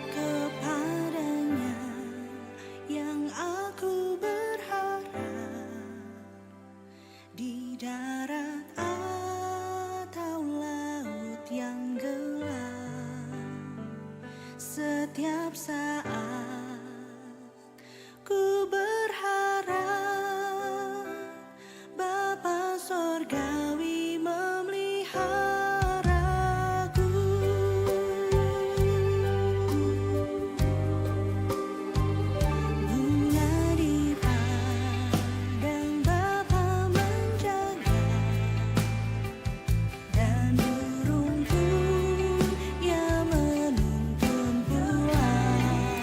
Kepadanya yang aku berharap, di darat atau laut yang gelap, setiap saat ku berharap Bapa Sorgawi memeliharaku. Bunga di padang Bapa menjaga, dan burung pun yang menuntun pulang.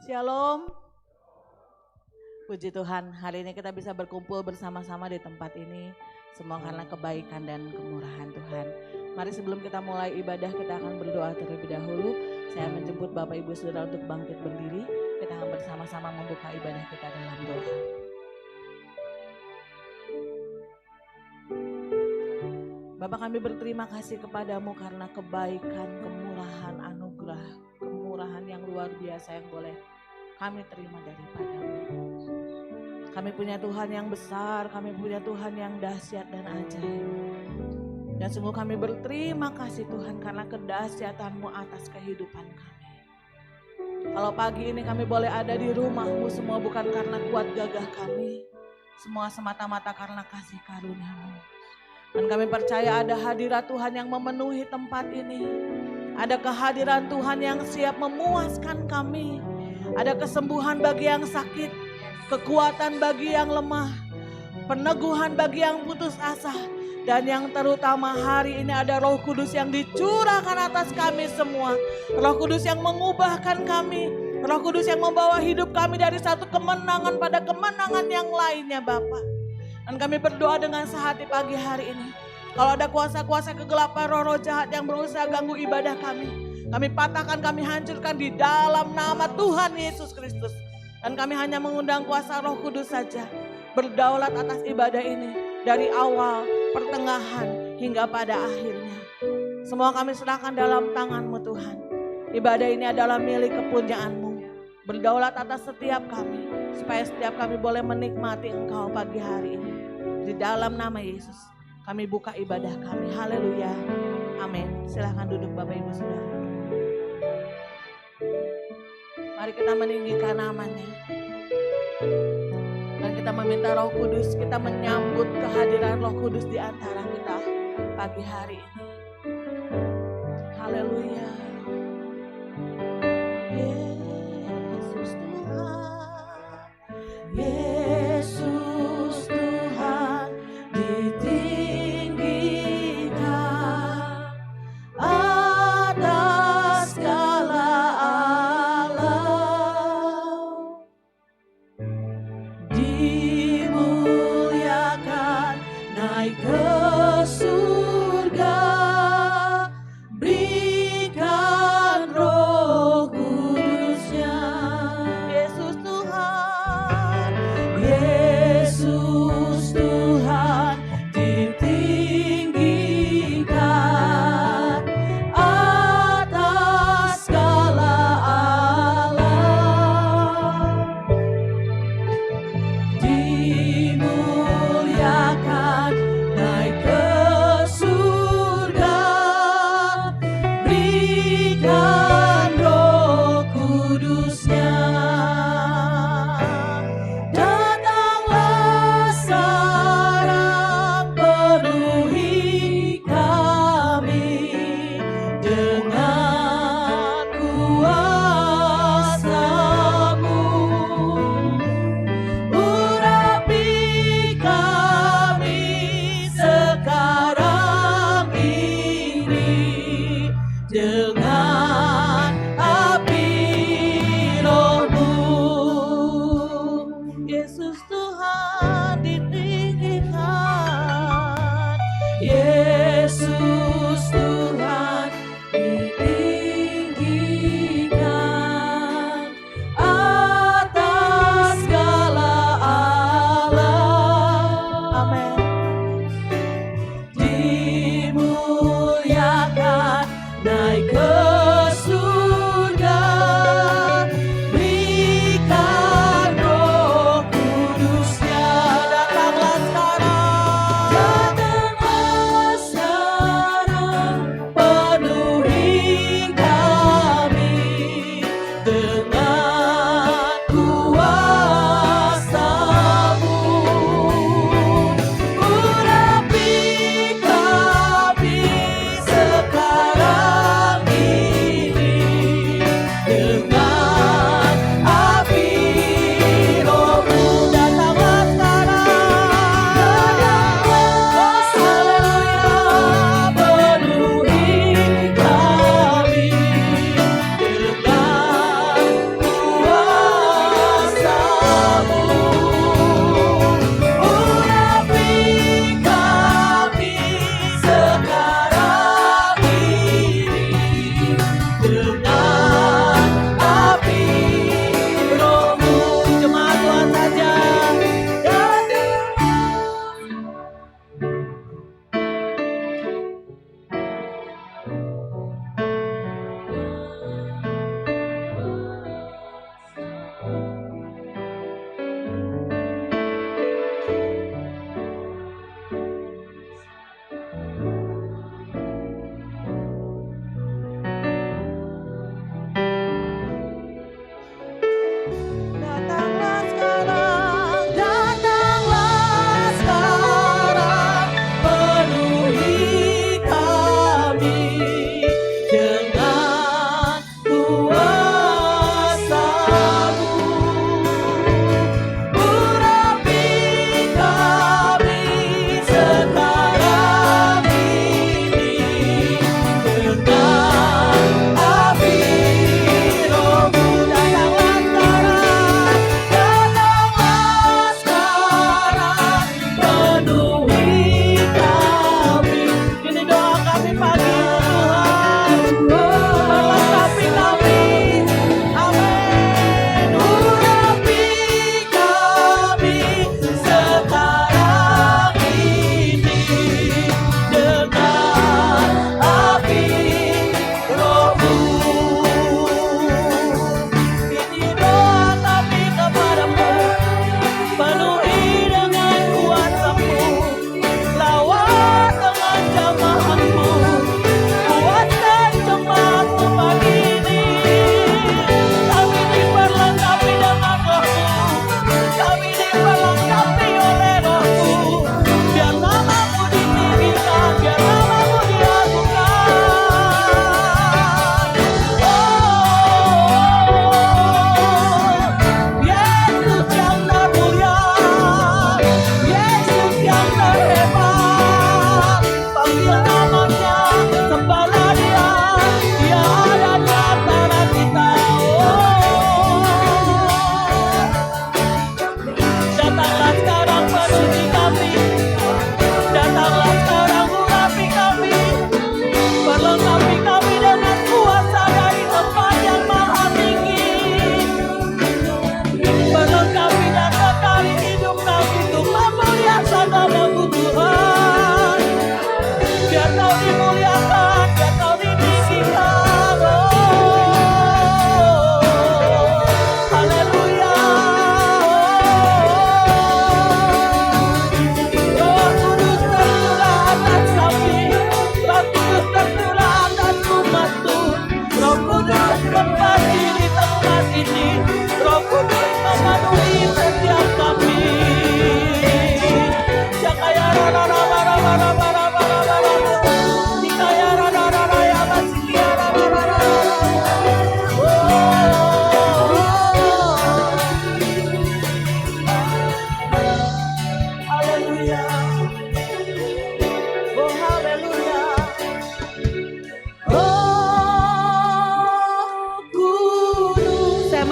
Shalom. Puji Tuhan, hari ini kita bisa berkumpul bersama-sama di tempat ini. Semua karena kebaikan dan kemurahan Tuhan. Mari sebelum kita mulai ibadah, kita akan berdoa terlebih dahulu. Saya menjemput Bapak Ibu Saudara untuk bangkit berdiri. Kita akan bersama-sama membuka ibadah kita dalam doa. Bapak, kami berterima kasih kepadamu karena kebaikan, kemurahan, anugerah, kemurahan yang luar biasa yang boleh kami terima daripadamu. Kami punya Tuhan yang besar, kami punya Tuhan yang dahsyat dan ajaib. Dan sungguh kami berterima kasih Tuhan karena kedahsyatan-Mu atas kehidupan kami. Kalau pagi ini kami boleh ada di rumah-Mu, semua bukan karena kuat gagah kami. Semua semata-mata karena kasih karunia-Mu. Dan kami percaya ada hadirat Tuhan yang memenuhi tempat ini. Ada kehadiran Tuhan yang siap memuaskan kami. Ada kesembuhan bagi yang sakit, kekuatan bagi yang lemah, peneguhan bagi yang putus asa. Dan yang terutama hari ini ada Roh Kudus yang dicurahkan atas kami semua. Roh Kudus yang mengubahkan kami. Roh Kudus yang membawa hidup kami dari satu kemenangan pada kemenangan yang lainnya Bapak. Dan kami berdoa dengan sehati pagi hari ini. Kalau ada kuasa-kuasa kegelapan, roh-roh jahat yang berusaha ganggu ibadah kami patahkan, kami hancurkan di dalam nama Tuhan Yesus Kristus. Dan kami hanya mengundang kuasa Roh Kudus saja berdaulat atas ibadah ini dari awal, pertengahan hingga pada akhirnya. Semua kami serahkan dalam tangan-Mu Tuhan. Ibadah ini adalah milik kepunyaan-Mu. Berdaulat atas setiap kami supaya setiap kami boleh menikmati Engkau pagi hari ini. Di dalam nama Yesus kami buka ibadah kami. Haleluya. Amin. Silahkan duduk Bapak Ibu Saudara. Mari kita meninggikan namanya. Dan kita meminta Roh Kudus, kita menyambut kehadiran Roh Kudus di antara kita pagi hari ini. Haleluya. Yesus Tuhan, Yesus Tuhan ditinggikan atas segala alam, dimuliakan naik ke surga, berikan Roh Kudus-Nya. Yesus Tuhan, Yesus Tuhan ditinggikan atas segala alam, dimuliakan naik ke surga, berikan Roh Kudus-Nya. Datanglah sekarang, penuhi kami dengan kuasa-Mu. Urapi kami sekarang ini dengan api Roh-Mu. Yesus Tuhan ditinggikan, Yesus Tuhan ditinggikan atas segala alam. Amin. Dimuliakan naik ke surga, berikan Roh Kudus-Nya. Datanglah sekarang, datanglah sekarang, penuhi kami dengan kuasa-Mu. Urapi kami sekarang ini dengan api Roh-Mu. Datanglah sekarang, penuhi kami dengan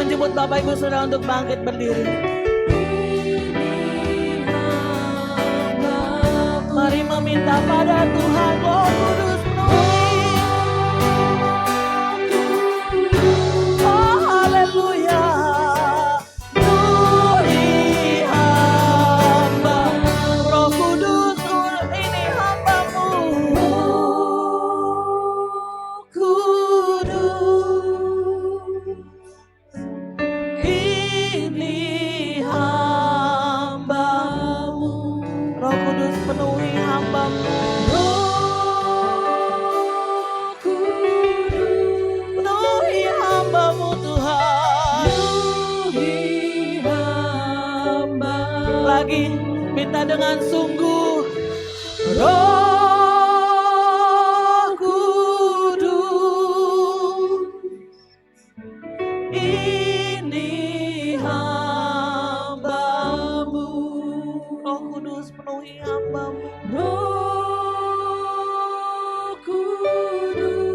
jemput Bapak Ibu Saudara untuk bangkit berdiri. Mari meminta pada Tuhan, Roh Kudus penuhi. Oh haleluya. Penuhi hamba. Roh Kudus ini hambamu. Kudus ini hambamu. Roh Kudus penuhi hambamu. Penuhi hambamu Tuhan. Lagi minta dengan sungguh. Roh Kudus ini hambamu. Roh Kudus penuhi hambamu. Roh Kudus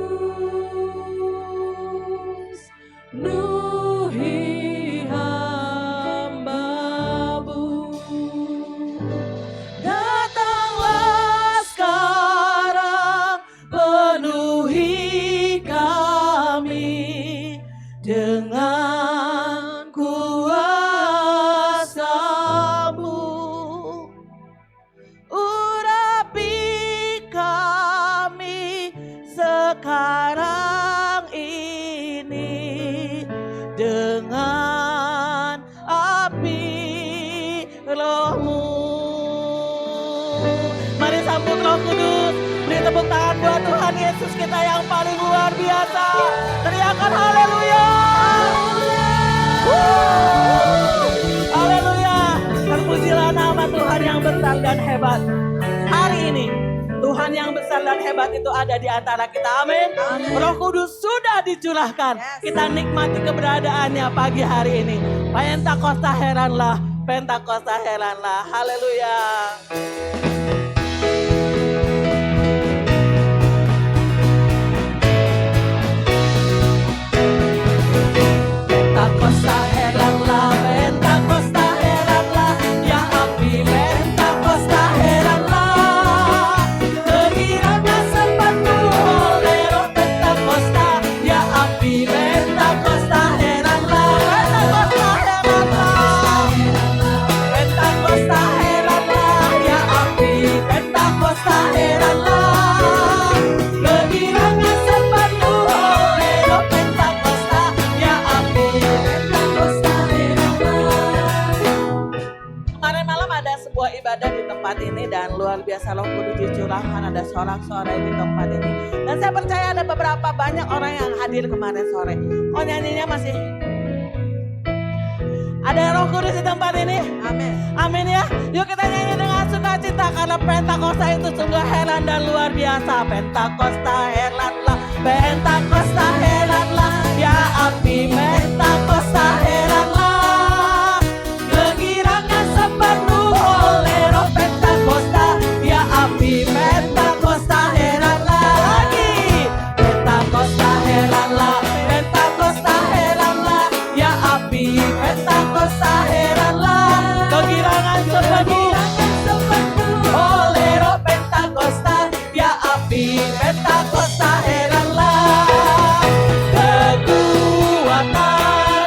penuhi hambamu. Datanglah sekarang, penuhi kami dengan kuasa-Mu. Urapi kami sekarang ini dengan api Roh-Mu. Mari sambut Roh Kudus. Beri tepuk tangan buat Tuhan Yesus kita yang paling luar biasa. Teriakan haleluya. Haleluya. Terpujilah nama Tuhan yang besar dan hebat. Hari ini Tuhan yang besar dan hebat itu ada di antara kita. Amin. Roh Kudus sudah dicurahkan. Kita nikmati keberadaannya pagi hari ini. Pentakosta heranlah. Pentakosta heranlah. Haleluya. Pentakosta heranlah, Pentakosta heranlah, ya api Pentakosta heranlah. Kiranya sepenuh oleh Roh Pentakosta, ya api Pentakosta heranlah. Pentakosta heranlah, ya api Pentakosta heranlah. Kiranya sepenuh oleh Roh Pentakosta, ya api Pentakosta heranlah. Kemarin malam ada sebuah ibadah di tempat ini dan luar biasa Roh Kudus dicurahkan, ada sorak-sorai di tempat ini. Dan saya percaya ada beberapa banyak orang yang hadir kemarin sore. Oh nyanyinya masih ada Roh Kudus di tempat ini. Amin. Amin ya. Yuk kita nyanyi dengan sukacita karena Pentakosta itu sungguh heran dan luar biasa. Pentakosta heranlah, Pentakosta heranlah, ya api Pentakosta heranlah. Kegirangan sepenuh oleh Roh Pentakosta, ya api Pentakosta heranlah. Lagi Pentakosta heranlah, Pentakosta heranlah, ya api Pentakosta heranlah. Kegirangan sepenuh oleh Roh Pentakosta, ya api Pentakosta heranlah. Kekuatan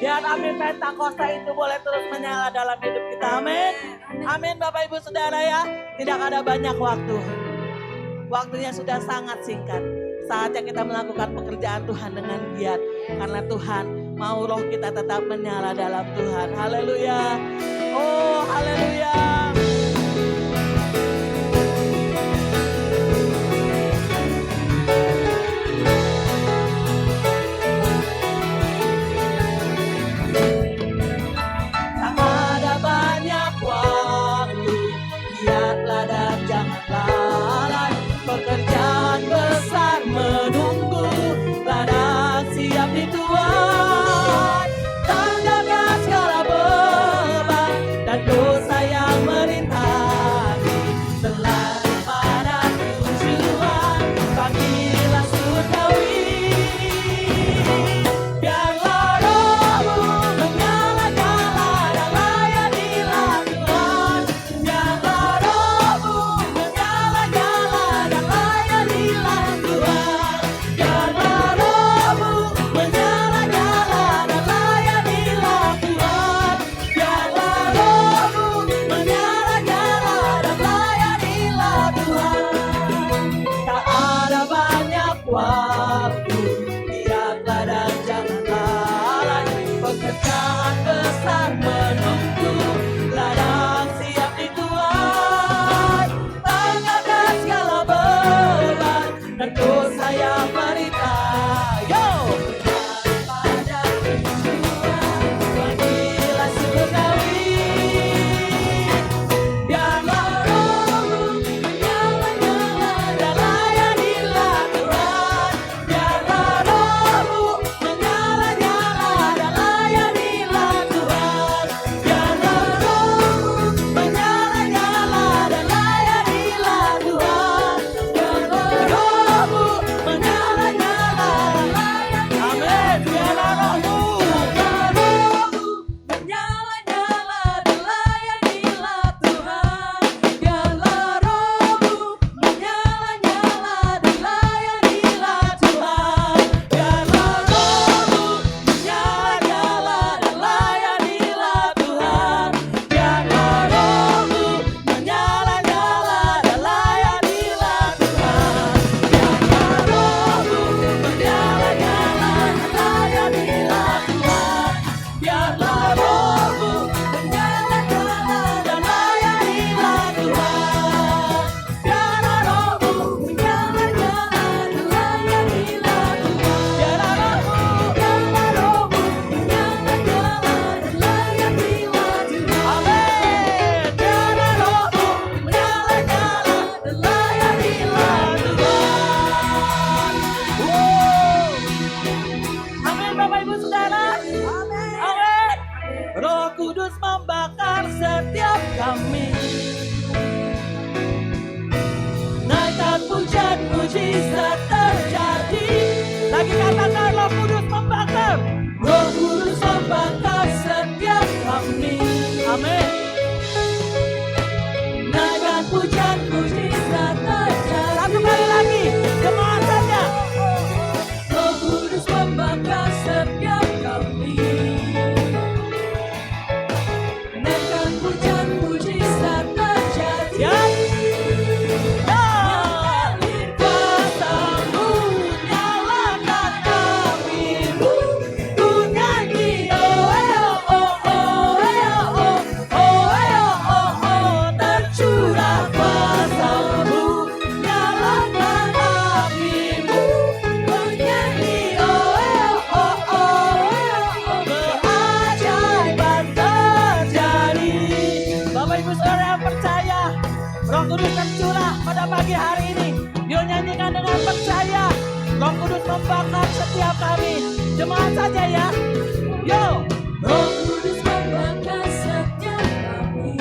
Biar api Pentakosta itu boleh terus menyala dalam hidup kita. Amin. Amin Bapak Ibu Saudara ya. Tidak ada banyak waktu. Waktunya sudah sangat singkat. Saatnya kita melakukan pekerjaan Tuhan dengan giat. Karena Tuhan mau roh kita tetap menyala dalam Tuhan. Haleluya. Oh haleluya. Tak ada banyak waktu, giatlah dan jangan lalai. Pekerjaan besar menunggu, ladang siap dituai. Tanggalkan segala beban dan dosa yang merintasi. Selalu pada tujuan, panggilan surgawi. Biarlah rohmu menyala-nyala dan layanilah Tuhan. Biarlah rohmu menyala-nyala dan layanilah Tuhan. Biarlah rohmu menyala-nyala dan layanilah Tuhan. Biarlah rohmu menyala-nyala dan layanilah Tuhan. Tak ada banyak waktu, giatlah dan jangan lalai. Pekerjaan besar menunggu, ladang siap dituai. Tanggalkan segala beban dan dosa yang merita. Yo! Pada tujuan, panggilan surgawi. Biarlah rohmu menyala-nyala dan layanilah Tuhan. Biarlah rohmu menyala-nyala dan layanilah Tuhan. Biarlah rohmu menyala-nyala dan layanilah Tuhan. Biarlah rohmu menyala-nyala dan layanilah. Amin. Biarlah rohmu menyala-nyala dan layanilah Tuhan. Biarlah rohmu menyala-nyala dan layanilah Tuhan. Biarlah rohmu menyala-nyala dan layanilah Tuhan. Biarlah rohmu menyala-nyala dan layanilah Tuhan. Biarlah rohmu menyala-nyala dan layanilah Tuhan. Biarlah rohmu menyala-nyala dan layanilah Tuhan. Biarlah rohmu menyala-nyala dan layanilah Tuhan. Biarlah rohmu menyala-nyala dan layanilah Tuhan. Amin. Biarlah rohmu menyala-nyala dan layanilah Tuhan. Amin Bapak Ibu Saudara. Amin. Roh Kudus membakar setiap kami. Naikkan pujian mujizat terjadi. Lagi katakan Roh Kudus membakar. Roh Kudus membakar setiap kami. Amin. Naikkan pujian mujizat terjadi. Satu kali lagi, jemaat saja. Roh Kudus membakar setiap kami. Naikkan pujian mujizat terjadi. Mengalir kuasa-Mu, nyalakan apimu. Ku nyanyi oh oh oh oh oh oh oh oh. Tercurah kuasa-Mu, nyalakan apimu. Ku nyanyi oh oh oh oh. Keajaiban terjadi. Bapak Ibu Saudara yang percaya, Roh Kudus tercurah pada pagi hari ini. Yuk nyanyikan dengan percaya. Roh Kudus membakar setiap kami. Jemaat saja ya. Yo. Roh Kudus membakar setiap kami.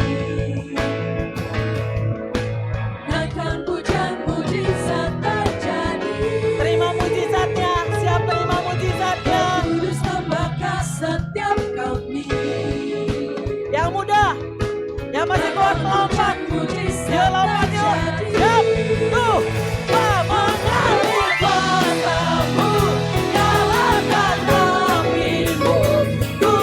Naikkan pujian mujizat terjadi. Terima mujizatnya. Siap terima mujizatnya. Roh Kudus membakar setiap kami. Yang muda, yang masih kuat melompat. Yuk lompat yuk. Siap. Tuh. Mengalir kuasa-Mu, nyalakan apimu. Ku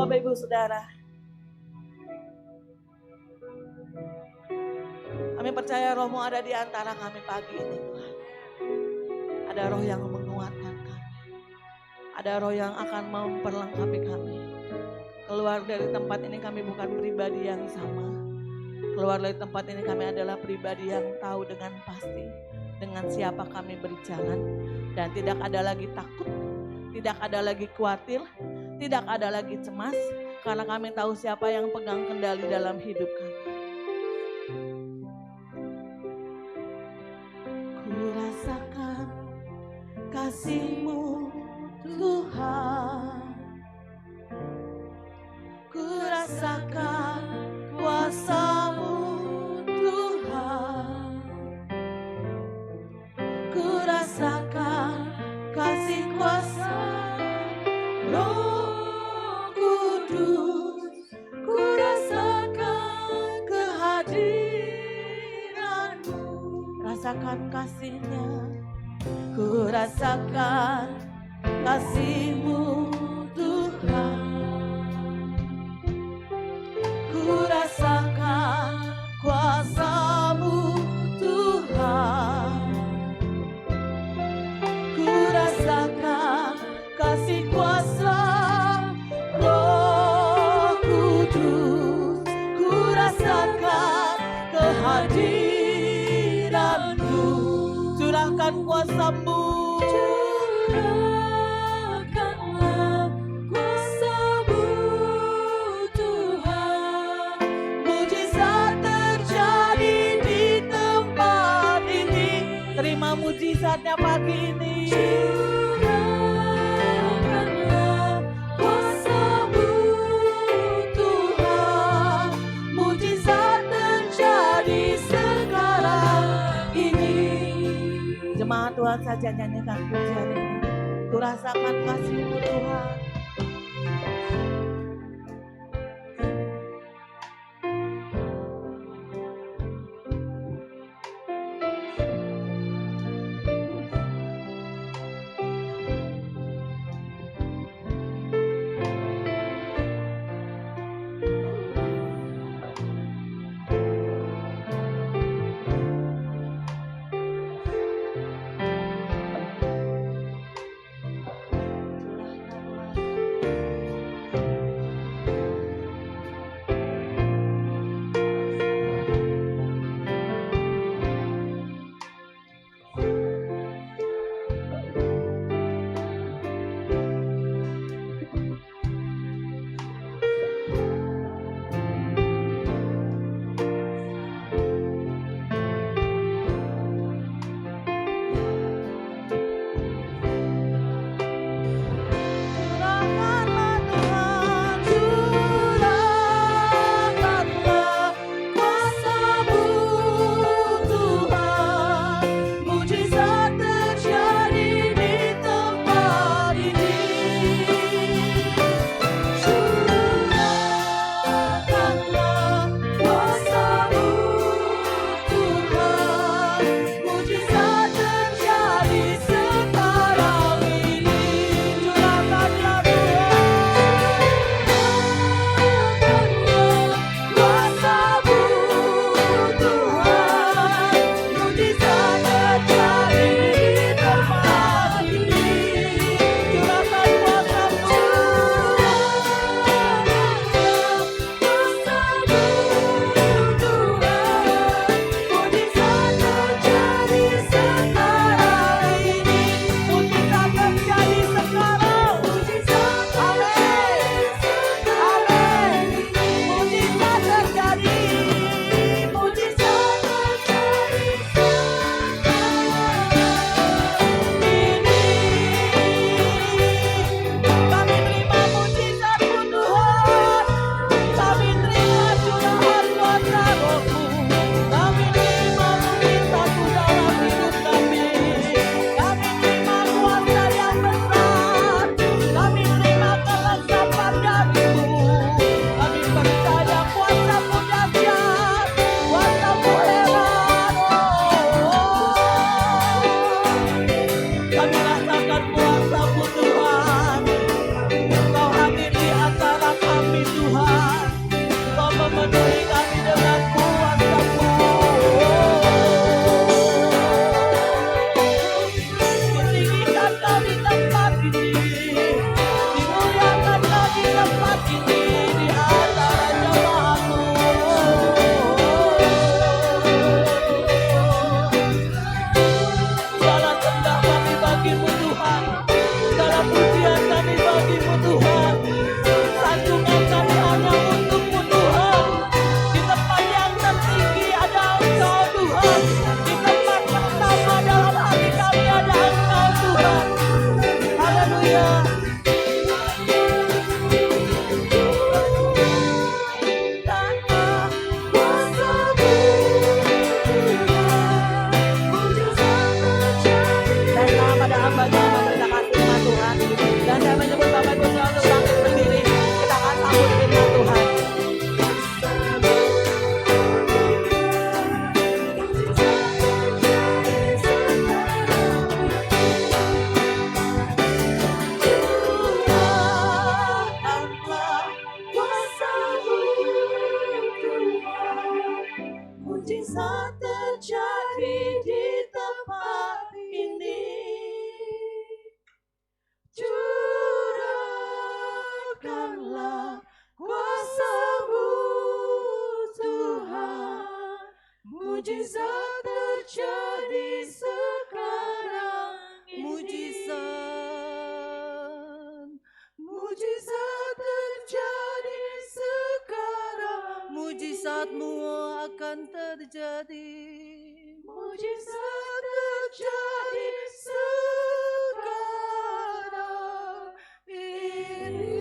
Bapak Ibu Saudara, kami percaya Roh-Mu ada di antara kami pagi ini Tuhan. Ada roh yang menguatkan kami. Ada roh yang akan memperlengkapi kami. Keluar dari tempat ini kami bukan pribadi yang sama. Keluar dari tempat ini kami adalah pribadi yang tahu dengan pasti dengan siapa kami berjalan. Dan tidak ada lagi takut, tidak ada lagi khawatir, tidak ada lagi cemas. Karena kami tahu siapa yang pegang kendali dalam hidup kami. Ku rasakan kasih-Mu Tuhan, ku rasakan kuasa-Mu Tuhan, ku rasakan kasih kuasa Roh Kudus, ku rasakan kehadiran-Mu, rasakan kasih-Nya, ku rasakan kasih-Mu Tuhan, ku rasakan kuasa-Mu Tuhan, ku rasakan kasih kuasa Roh Kudus, ku rasakan kehadiran-Mu, curahkan kuasa-Mu. Curahkanlah kuasa-Mu Tuhan, mujizat terjadi di tempat ini. Terima mujizatnya pagi ini. Curahkanlah kuasa-Mu Tuhan, mujizat terjadi sekarang ini. Jemaat Tuhan saja nyanyikan pujian ini. Ku rasakan kasih-Mu Tuhan. Curahkanlah mujizat terjadi di tempat ini. Curahkanlah kuasa-Mu Tuhan, mujizat terjadi sekarang ini. Mujizat terjadi sekarang. Mujizat-Mu akan terjadi. Mujizat terjadi sekarang ini.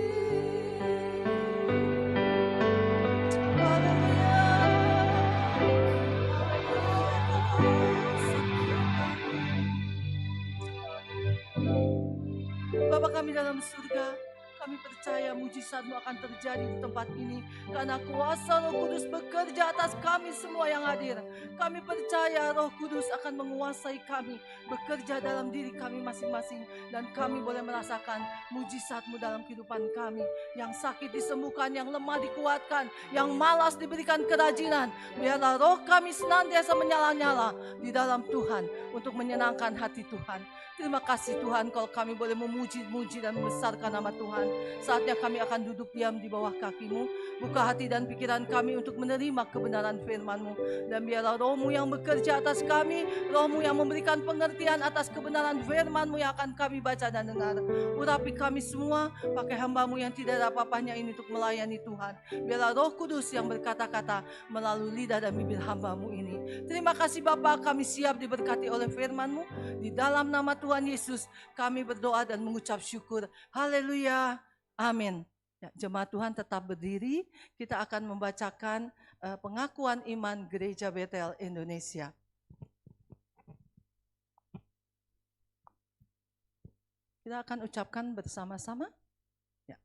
Bapa kami dalam surga, kami percaya mujizat-Mu akan terjadi di tempat ini karena kuasa Roh Kudus bekerja atas kami semua yang hadir. Kami percaya Roh Kudus akan menguasai kami, bekerja dalam diri kami masing-masing, dan kami boleh merasakan mujizat-Mu dalam kehidupan kami. Yang sakit disembuhkan, yang lemah dikuatkan, yang malas diberikan kerajinan. Biarlah roh kami senantiasa menyala-nyala di dalam Tuhan untuk menyenangkan hati Tuhan. Terima kasih Tuhan kalau kami boleh memuji dan membesarkan nama Tuhan. Saatnya kami akan duduk diam di bawah kaki-Mu. Buka hati dan pikiran kami untuk menerima kebenaran firman-Mu. Dan biarlah Roh-Mu yang bekerja atas kami, Roh-Mu yang memberikan pengertian atas kebenaran firman-Mu yang akan kami baca dan dengar. Urapi kami semua, pakai hamba-Mu yang tidak ada apa-apanya ini untuk melayani Tuhan. Biarlah Roh Kudus yang berkata-kata melalui lidah dan bibir hamba-Mu ini. Terima kasih Bapa, kami siap diberkati oleh firman-Mu. Di dalam nama Tuhan Yesus kami berdoa dan mengucap syukur. Haleluya. Amin. Ya, jemaat Tuhan tetap berdiri. Kita akan membacakan pengakuan iman Gereja Betel Indonesia. Kita akan ucapkan bersama-sama. Ya.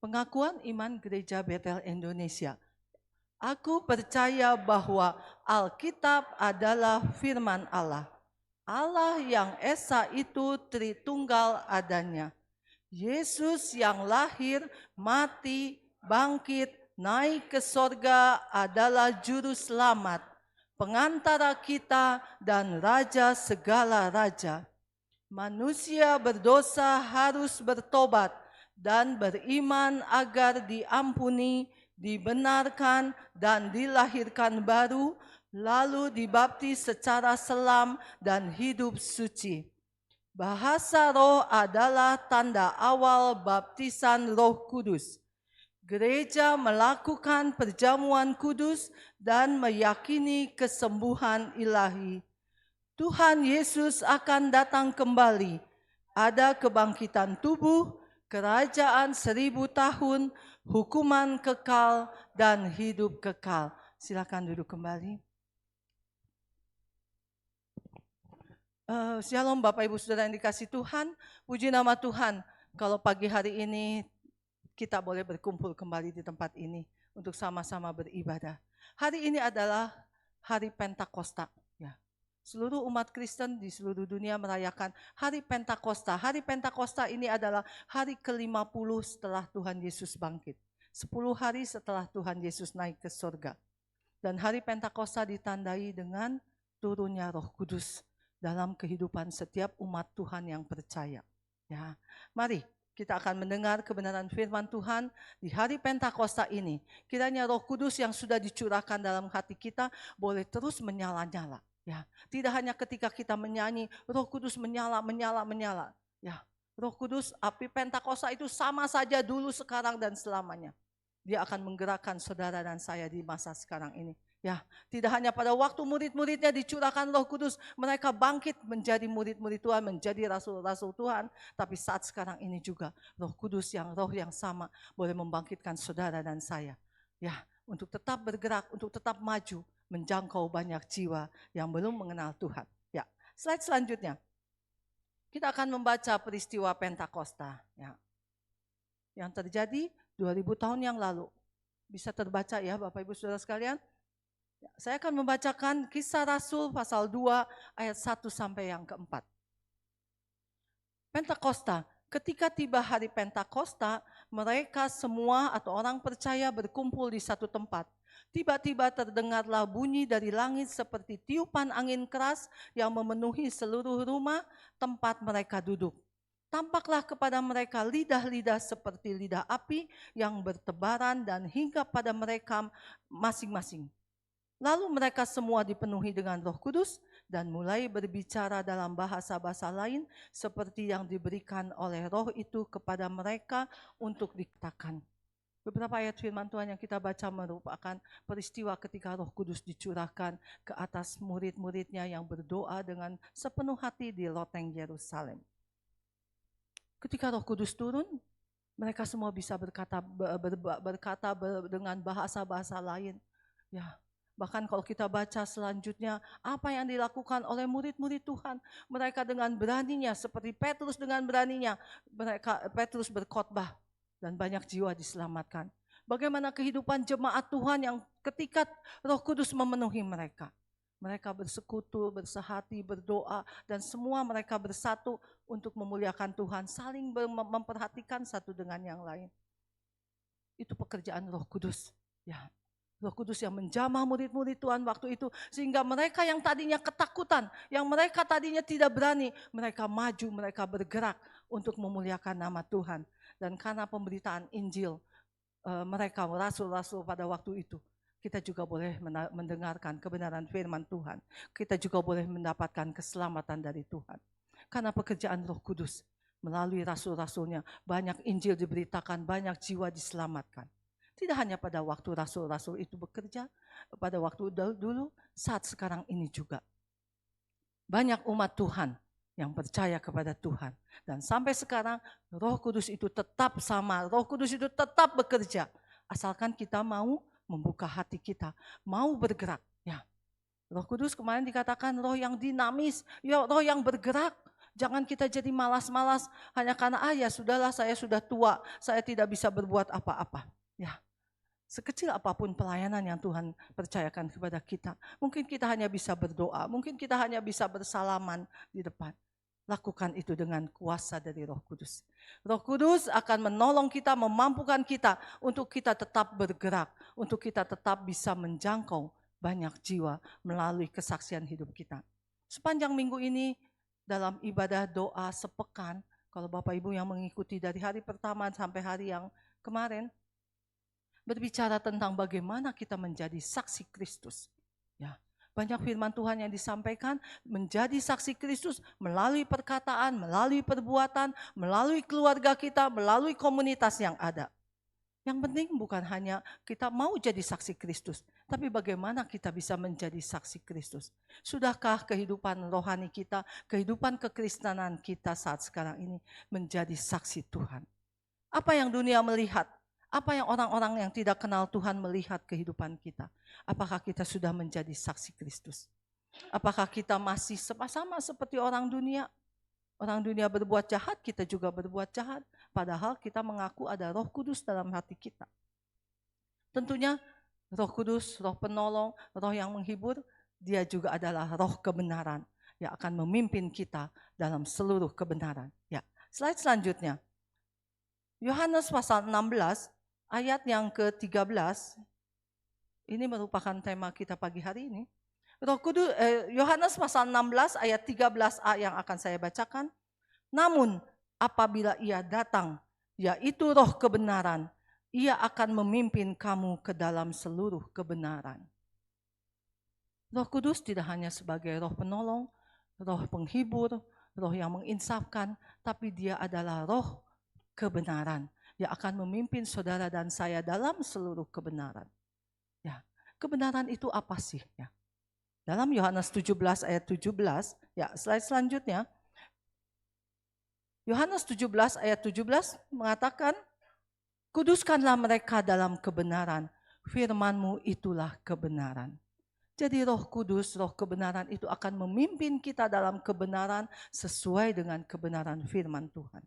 Pengakuan iman Gereja Betel Indonesia. Aku percaya bahwa Alkitab adalah firman Allah. Allah yang esa itu Tritunggal adanya. Yesus yang lahir, mati, bangkit, naik ke sorga adalah juru selamat, pengantara kita dan raja segala raja. Manusia berdosa harus bertobat dan beriman agar diampuni, dibenarkan dan dilahirkan baru, lalu dibaptis secara selam dan hidup suci. Bahasa roh adalah tanda awal baptisan Roh Kudus. Gereja melakukan perjamuan kudus dan meyakini kesembuhan ilahi. Tuhan Yesus akan datang kembali. Ada kebangkitan tubuh, kerajaan 1000 tahun, hukuman kekal dan hidup kekal. Silakan duduk kembali. Shalom Bapak Ibu Saudara yang dikasih Tuhan, puji nama Tuhan. Kalau pagi hari ini kita boleh berkumpul kembali di tempat ini untuk sama-sama beribadah. Hari ini adalah hari Pentakosta. Ya. Seluruh umat Kristen di seluruh dunia merayakan hari Pentakosta. Hari Pentakosta ini adalah hari ke-50 setelah Tuhan Yesus bangkit. 10 hari setelah Tuhan Yesus naik ke surga. Dan hari Pentakosta ditandai dengan turunnya Roh Kudus dalam kehidupan setiap umat Tuhan yang percaya. Ya, mari kita akan mendengar kebenaran firman Tuhan di hari Pentakosta ini. Kiranya Roh Kudus yang sudah dicurahkan dalam hati kita boleh terus menyala-nyala. Ya, tidak hanya ketika kita menyanyi, Roh Kudus menyala. Ya, Roh Kudus, api Pentakosta itu sama saja dulu, sekarang dan selamanya. Dia akan menggerakkan saudara dan saya di masa sekarang ini. Ya, tidak hanya pada waktu murid-muridnya dicurahkan Roh Kudus, mereka bangkit menjadi murid-murid Tuhan, menjadi rasul-rasul Tuhan, tapi saat sekarang ini juga Roh Kudus roh yang sama boleh membangkitkan saudara dan saya. Ya, untuk tetap bergerak, untuk tetap maju, menjangkau banyak jiwa yang belum mengenal Tuhan. Ya, slide selanjutnya. Kita akan membaca peristiwa Pentakosta, ya, yang terjadi 2000 tahun yang lalu. Bisa terbaca ya Bapak Ibu Saudara sekalian? Saya akan membacakan Kisah Rasul pasal 2 ayat 1 sampai yang keempat. Pentakosta, Ketika tiba hari Pentakosta, mereka semua atau orang percaya berkumpul di satu tempat. Tiba-tiba terdengarlah bunyi dari langit seperti tiupan angin keras yang memenuhi seluruh rumah tempat mereka duduk. Tampaklah kepada mereka lidah-lidah seperti lidah api yang bertebaran dan hinggap pada mereka masing-masing. Lalu mereka semua dipenuhi dengan Roh Kudus dan mulai berbicara dalam bahasa-bahasa lain seperti yang diberikan oleh Roh itu kepada mereka untuk dikatakan. Beberapa ayat firman Tuhan yang kita baca merupakan peristiwa ketika Roh Kudus dicurahkan ke atas murid-muridnya yang berdoa dengan sepenuh hati di loteng Yerusalem. Ketika Roh Kudus turun, mereka semua bisa berkata dengan bahasa-bahasa lain. Ya, bahkan kalau kita baca selanjutnya, apa yang dilakukan oleh murid-murid Tuhan, mereka dengan beraninya, seperti Petrus dengan beraninya, Petrus berkhotbah dan banyak jiwa diselamatkan. Bagaimana kehidupan jemaat Tuhan yang ketika Roh Kudus memenuhi mereka. Mereka bersekutu, bersehati, berdoa, dan semua mereka bersatu untuk memuliakan Tuhan, saling memperhatikan satu dengan yang lain. Itu pekerjaan Roh Kudus. Ya, Roh Kudus yang menjamah murid-murid Tuhan waktu itu, sehingga mereka yang tadinya ketakutan, yang mereka tadinya tidak berani, mereka maju, mereka bergerak untuk memuliakan nama Tuhan. Dan karena pemberitaan Injil, mereka rasul-rasul pada waktu itu, kita juga boleh mendengarkan kebenaran firman Tuhan. Kita juga boleh mendapatkan keselamatan dari Tuhan. Karena pekerjaan Roh Kudus, melalui rasul-rasulnya, banyak Injil diberitakan, banyak jiwa diselamatkan. Tidak hanya pada waktu rasul-rasul itu bekerja, pada waktu dulu, saat sekarang ini juga. Banyak umat Tuhan yang percaya kepada Tuhan. Dan sampai sekarang Roh Kudus itu tetap sama, Roh Kudus itu tetap bekerja. Asalkan kita mau membuka hati kita, mau bergerak. Ya, Roh Kudus kemarin dikatakan roh yang dinamis, ya roh yang bergerak. Jangan kita jadi malas-malas hanya karena ya sudahlah saya sudah tua, saya tidak bisa berbuat apa-apa. Ya, sekecil apapun pelayanan yang Tuhan percayakan kepada kita, mungkin kita hanya bisa berdoa, mungkin kita hanya bisa bersalaman di depan. Lakukan itu dengan kuasa dari Roh Kudus. Roh Kudus akan menolong kita, memampukan kita untuk kita tetap bergerak, untuk kita tetap bisa menjangkau banyak jiwa melalui kesaksian hidup kita. Sepanjang minggu ini dalam ibadah doa sepekan, kalau Bapak Ibu yang mengikuti dari hari pertama sampai hari yang kemarin, berbicara tentang bagaimana kita menjadi saksi Kristus. Ya. Banyak firman Tuhan yang disampaikan, menjadi saksi Kristus melalui perkataan, melalui perbuatan, melalui keluarga kita, melalui komunitas yang ada. Yang penting bukan hanya kita mau jadi saksi Kristus, tapi bagaimana kita bisa menjadi saksi Kristus. Sudahkah kehidupan rohani kita, kehidupan kekristenan kita saat sekarang ini menjadi saksi Tuhan? Apa yang dunia melihat? Apa yang orang-orang yang tidak kenal Tuhan melihat kehidupan kita? Apakah kita sudah menjadi saksi Kristus? Apakah kita masih sama seperti orang dunia? Orang dunia berbuat jahat, kita juga berbuat jahat. Padahal kita mengaku ada Roh Kudus dalam hati kita. Tentunya Roh Kudus, Roh penolong, Roh yang menghibur, dia juga adalah Roh kebenaran yang akan memimpin kita dalam seluruh kebenaran. Ya, slide selanjutnya. Yohanes pasal 16 ayat yang ke-13, ini merupakan tema kita pagi hari ini. Roh Kudus, Yohanes pasal 16 ayat 13a yang akan saya bacakan. Namun apabila ia datang, yaitu Roh kebenaran, ia akan memimpin kamu ke dalam seluruh kebenaran. Roh Kudus tidak hanya sebagai roh penolong, roh penghibur, roh yang menginsafkan, tapi dia adalah roh kebenaran yang akan memimpin saudara dan saya dalam seluruh kebenaran. Ya, kebenaran itu apa sih? Ya. Dalam Yohanes 17 ayat 17, ya slide selanjutnya. Yohanes 17 ayat 17 mengatakan, kuduskanlah mereka dalam kebenaran, firman-Mu itulah kebenaran. Jadi Roh Kudus, Roh kebenaran itu akan memimpin kita dalam kebenaran sesuai dengan kebenaran firman Tuhan.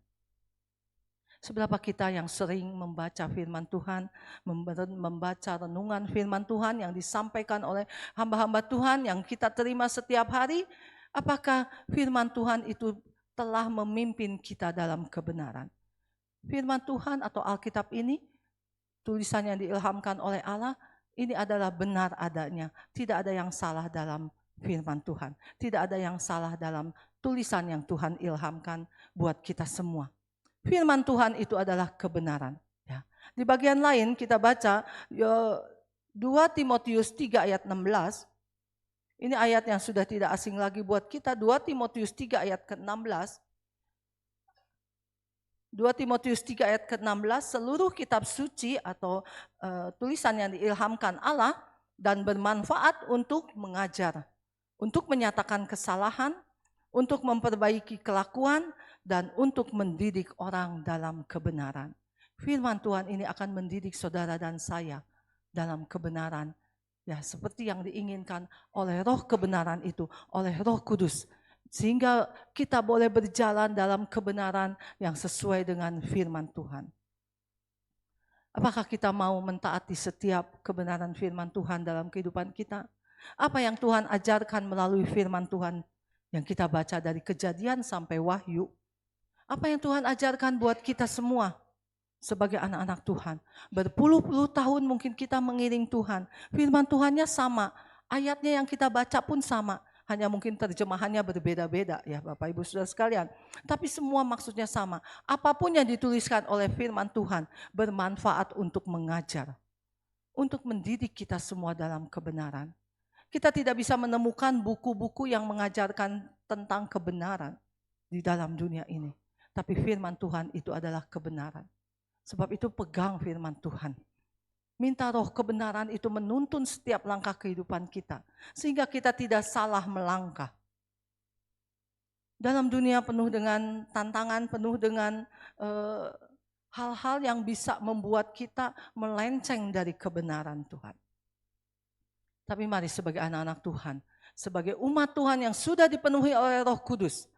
Seberapa kita yang sering membaca firman Tuhan, membaca renungan firman Tuhan yang disampaikan oleh hamba-hamba Tuhan yang kita terima setiap hari, apakah firman Tuhan itu telah memimpin kita dalam kebenaran. Firman Tuhan atau Alkitab ini, tulisan yang diilhamkan oleh Allah, ini adalah benar adanya. Tidak ada yang salah dalam firman Tuhan. Tidak ada yang salah dalam tulisan yang Tuhan ilhamkan buat kita semua. Firman Tuhan itu adalah kebenaran. Ya. Di bagian lain kita baca 2 Timotius 3 ayat 16. Ini ayat yang sudah tidak asing lagi buat kita. 2 Timotius 3 ayat ke-16. 2 Timotius 3 ayat ke-16, seluruh kitab suci atau tulisan yang diilhamkan Allah dan bermanfaat untuk mengajar, untuk menyatakan kesalahan, untuk memperbaiki kelakuan, dan untuk mendidik orang dalam kebenaran. Firman Tuhan ini akan mendidik saudara dan saya dalam kebenaran. Ya, seperti yang diinginkan oleh roh kebenaran itu, oleh Roh Kudus. Sehingga kita boleh berjalan dalam kebenaran yang sesuai dengan firman Tuhan. Apakah kita mau mentaati setiap kebenaran firman Tuhan dalam kehidupan kita? Apa yang Tuhan ajarkan melalui firman Tuhan yang kita baca dari Kejadian sampai Wahyu? Apa yang Tuhan ajarkan buat kita semua sebagai anak-anak Tuhan? Berpuluh-puluh tahun mungkin kita mengiring Tuhan. Firman Tuhannya sama, ayatnya yang kita baca pun sama. Hanya mungkin terjemahannya berbeda-beda ya Bapak Ibu Saudara sekalian. Tapi semua maksudnya sama. Apapun yang dituliskan oleh firman Tuhan bermanfaat untuk mengajar. Untuk mendidik kita semua dalam kebenaran. Kita tidak bisa menemukan buku-buku yang mengajarkan tentang kebenaran di dalam dunia ini. Tapi firman Tuhan itu adalah kebenaran. Sebab itu pegang firman Tuhan. Minta roh kebenaran itu menuntun setiap langkah kehidupan kita. Sehingga kita tidak salah melangkah. Dalam dunia penuh dengan tantangan, penuh dengan hal-hal yang bisa membuat kita melenceng dari kebenaran Tuhan. Tapi mari sebagai anak-anak Tuhan, sebagai umat Tuhan yang sudah dipenuhi oleh Roh Kudus,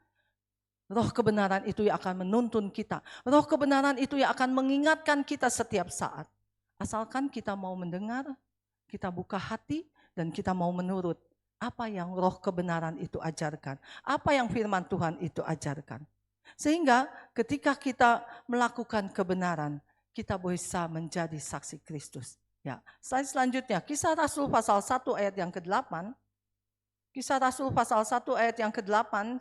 roh kebenaran itu yang akan menuntun kita. Roh kebenaran itu yang akan mengingatkan kita setiap saat. Asalkan kita mau mendengar, kita buka hati, dan kita mau menurut apa yang roh kebenaran itu ajarkan. Apa yang firman Tuhan itu ajarkan. Sehingga ketika kita melakukan kebenaran, kita bisa menjadi saksi Kristus. Ya, slide selanjutnya, Kisah Rasul pasal 1 ayat yang ke-8. Kisah Rasul pasal 1 ayat yang ke-8,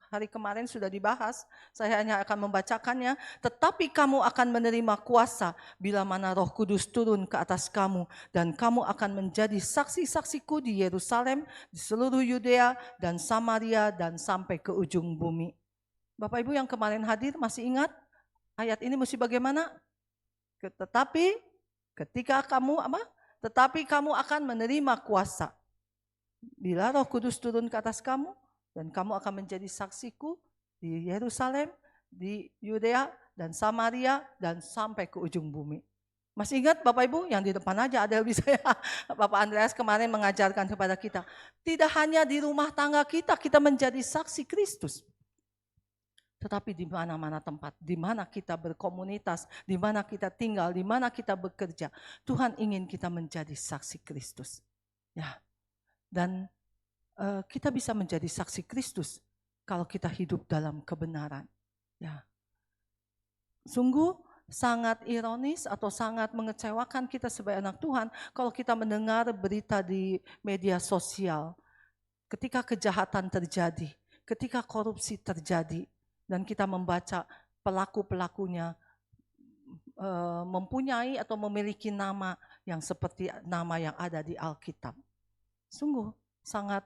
hari kemarin sudah dibahas, saya hanya akan membacakannya. Tetapi kamu akan menerima kuasa bila mana Roh Kudus turun ke atas kamu, dan kamu akan menjadi saksi-saksiku di Yerusalem, di seluruh Yudea dan Samaria, dan sampai ke ujung bumi. Bapak Ibu yang kemarin hadir masih ingat ayat ini mesti bagaimana? Tetapi kamu akan menerima kuasa bila Roh Kudus turun ke atas kamu, dan kamu akan menjadi saksiku di Yerusalem, di Yudea, dan Samaria, dan sampai ke ujung bumi. Masih ingat Bapak Ibu yang di depan aja ada lebih saya. Bapak Andreas kemarin mengajarkan kepada kita. Tidak hanya di rumah tangga kita menjadi saksi Kristus. Tetapi di mana-mana tempat, di mana kita berkomunitas, di mana kita tinggal, di mana kita bekerja. Tuhan ingin kita menjadi saksi Kristus. Ya. Dan kita bisa menjadi saksi Kristus kalau kita hidup dalam kebenaran. Ya. Sungguh sangat ironis atau sangat mengecewakan kita sebagai anak Tuhan kalau kita mendengar berita di media sosial ketika kejahatan terjadi, ketika korupsi terjadi, dan kita membaca pelaku-pelakunya mempunyai atau memiliki nama yang seperti nama yang ada di Alkitab. Sungguh sangat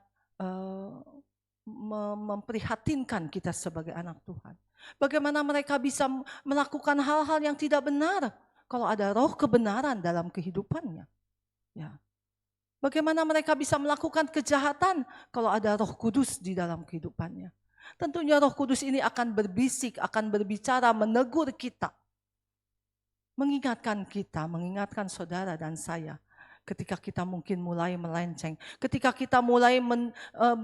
memprihatinkan kita sebagai anak Tuhan. Bagaimana mereka bisa melakukan hal-hal yang tidak benar kalau ada roh kebenaran dalam kehidupannya. Ya. Bagaimana mereka bisa melakukan kejahatan kalau ada Roh Kudus di dalam kehidupannya. Tentunya Roh Kudus ini akan berbisik, akan berbicara, menegur kita. Mengingatkan kita, mengingatkan saudara dan saya. Ketika kita mungkin mulai melenceng, ketika kita mulai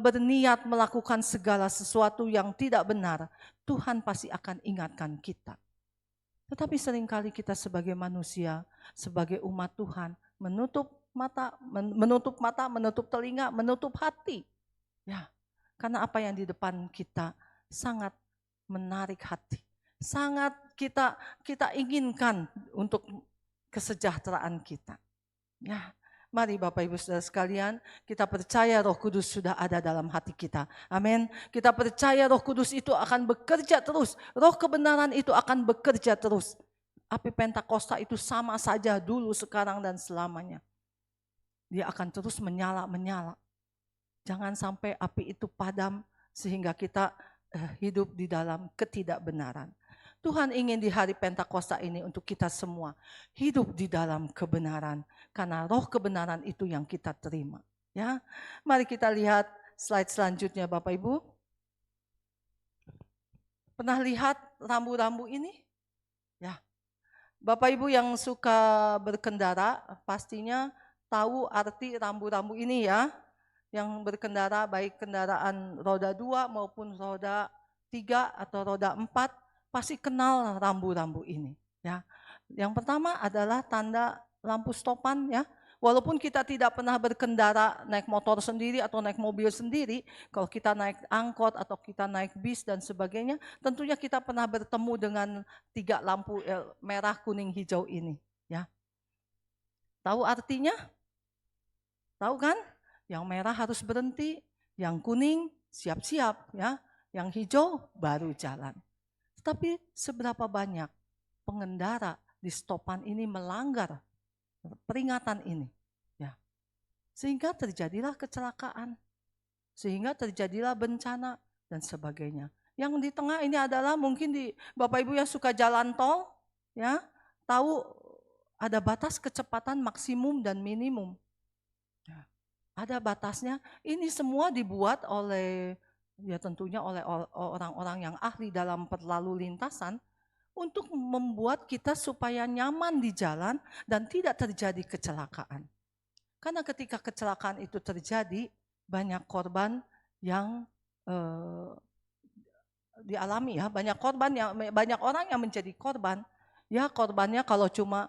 berniat melakukan segala sesuatu yang tidak benar, Tuhan pasti akan ingatkan kita. Tetapi seringkali kita sebagai manusia, sebagai umat Tuhan, menutup mata, menutup telinga, menutup hati. Ya, karena apa yang di depan kita sangat menarik hati. Sangat kita inginkan untuk kesejahteraan kita. Ya, mari Bapak Ibu Saudara sekalian, kita percaya Roh Kudus sudah ada dalam hati kita. Amin. Kita percaya Roh Kudus itu akan bekerja terus. Roh kebenaran itu akan bekerja terus. Api Pentakosta itu sama saja dulu, sekarang, dan selamanya. Dia akan terus menyala-menyala. Jangan sampai api itu padam sehingga kita hidup di dalam ketidakbenaran. Tuhan ingin di hari Pentakosta ini untuk kita semua hidup di dalam kebenaran. Karena roh kebenaran itu yang kita terima. Ya, mari kita lihat slide selanjutnya Bapak Ibu. Pernah lihat rambu-rambu ini? Ya, Bapak Ibu yang suka berkendara pastinya tahu arti rambu-rambu ini ya. Yang berkendara baik kendaraan roda 2 maupun roda 3 atau roda 4. Pasti kenal rambu-rambu ini, ya. Yang pertama adalah tanda lampu stopan, ya. Walaupun kita tidak pernah berkendara naik motor sendiri atau naik mobil sendiri, kalau kita naik angkot atau kita naik bis dan sebagainya, tentunya kita pernah bertemu dengan 3 lampu merah, kuning, hijau ini, ya. Tahu artinya? Tahu kan? Yang merah harus berhenti, yang kuning siap-siap, ya. Yang hijau baru jalan. Tapi seberapa banyak pengendara di stopan ini melanggar peringatan ini, ya. Sehingga terjadilah kecelakaan, sehingga terjadilah bencana dan sebagainya. Yang di tengah ini adalah mungkin di Bapak Ibu yang suka jalan tol, ya, tahu ada batas kecepatan maksimum dan minimum. Ya, ada batasnya. Ini semua dibuat oleh ya tentunya oleh orang-orang yang ahli dalam berlalu lintasan untuk membuat kita supaya nyaman di jalan dan tidak terjadi kecelakaan. Karena ketika kecelakaan itu terjadi, banyak korban yang dialami ya, banyak orang yang menjadi korban. Ya korbannya kalau cuma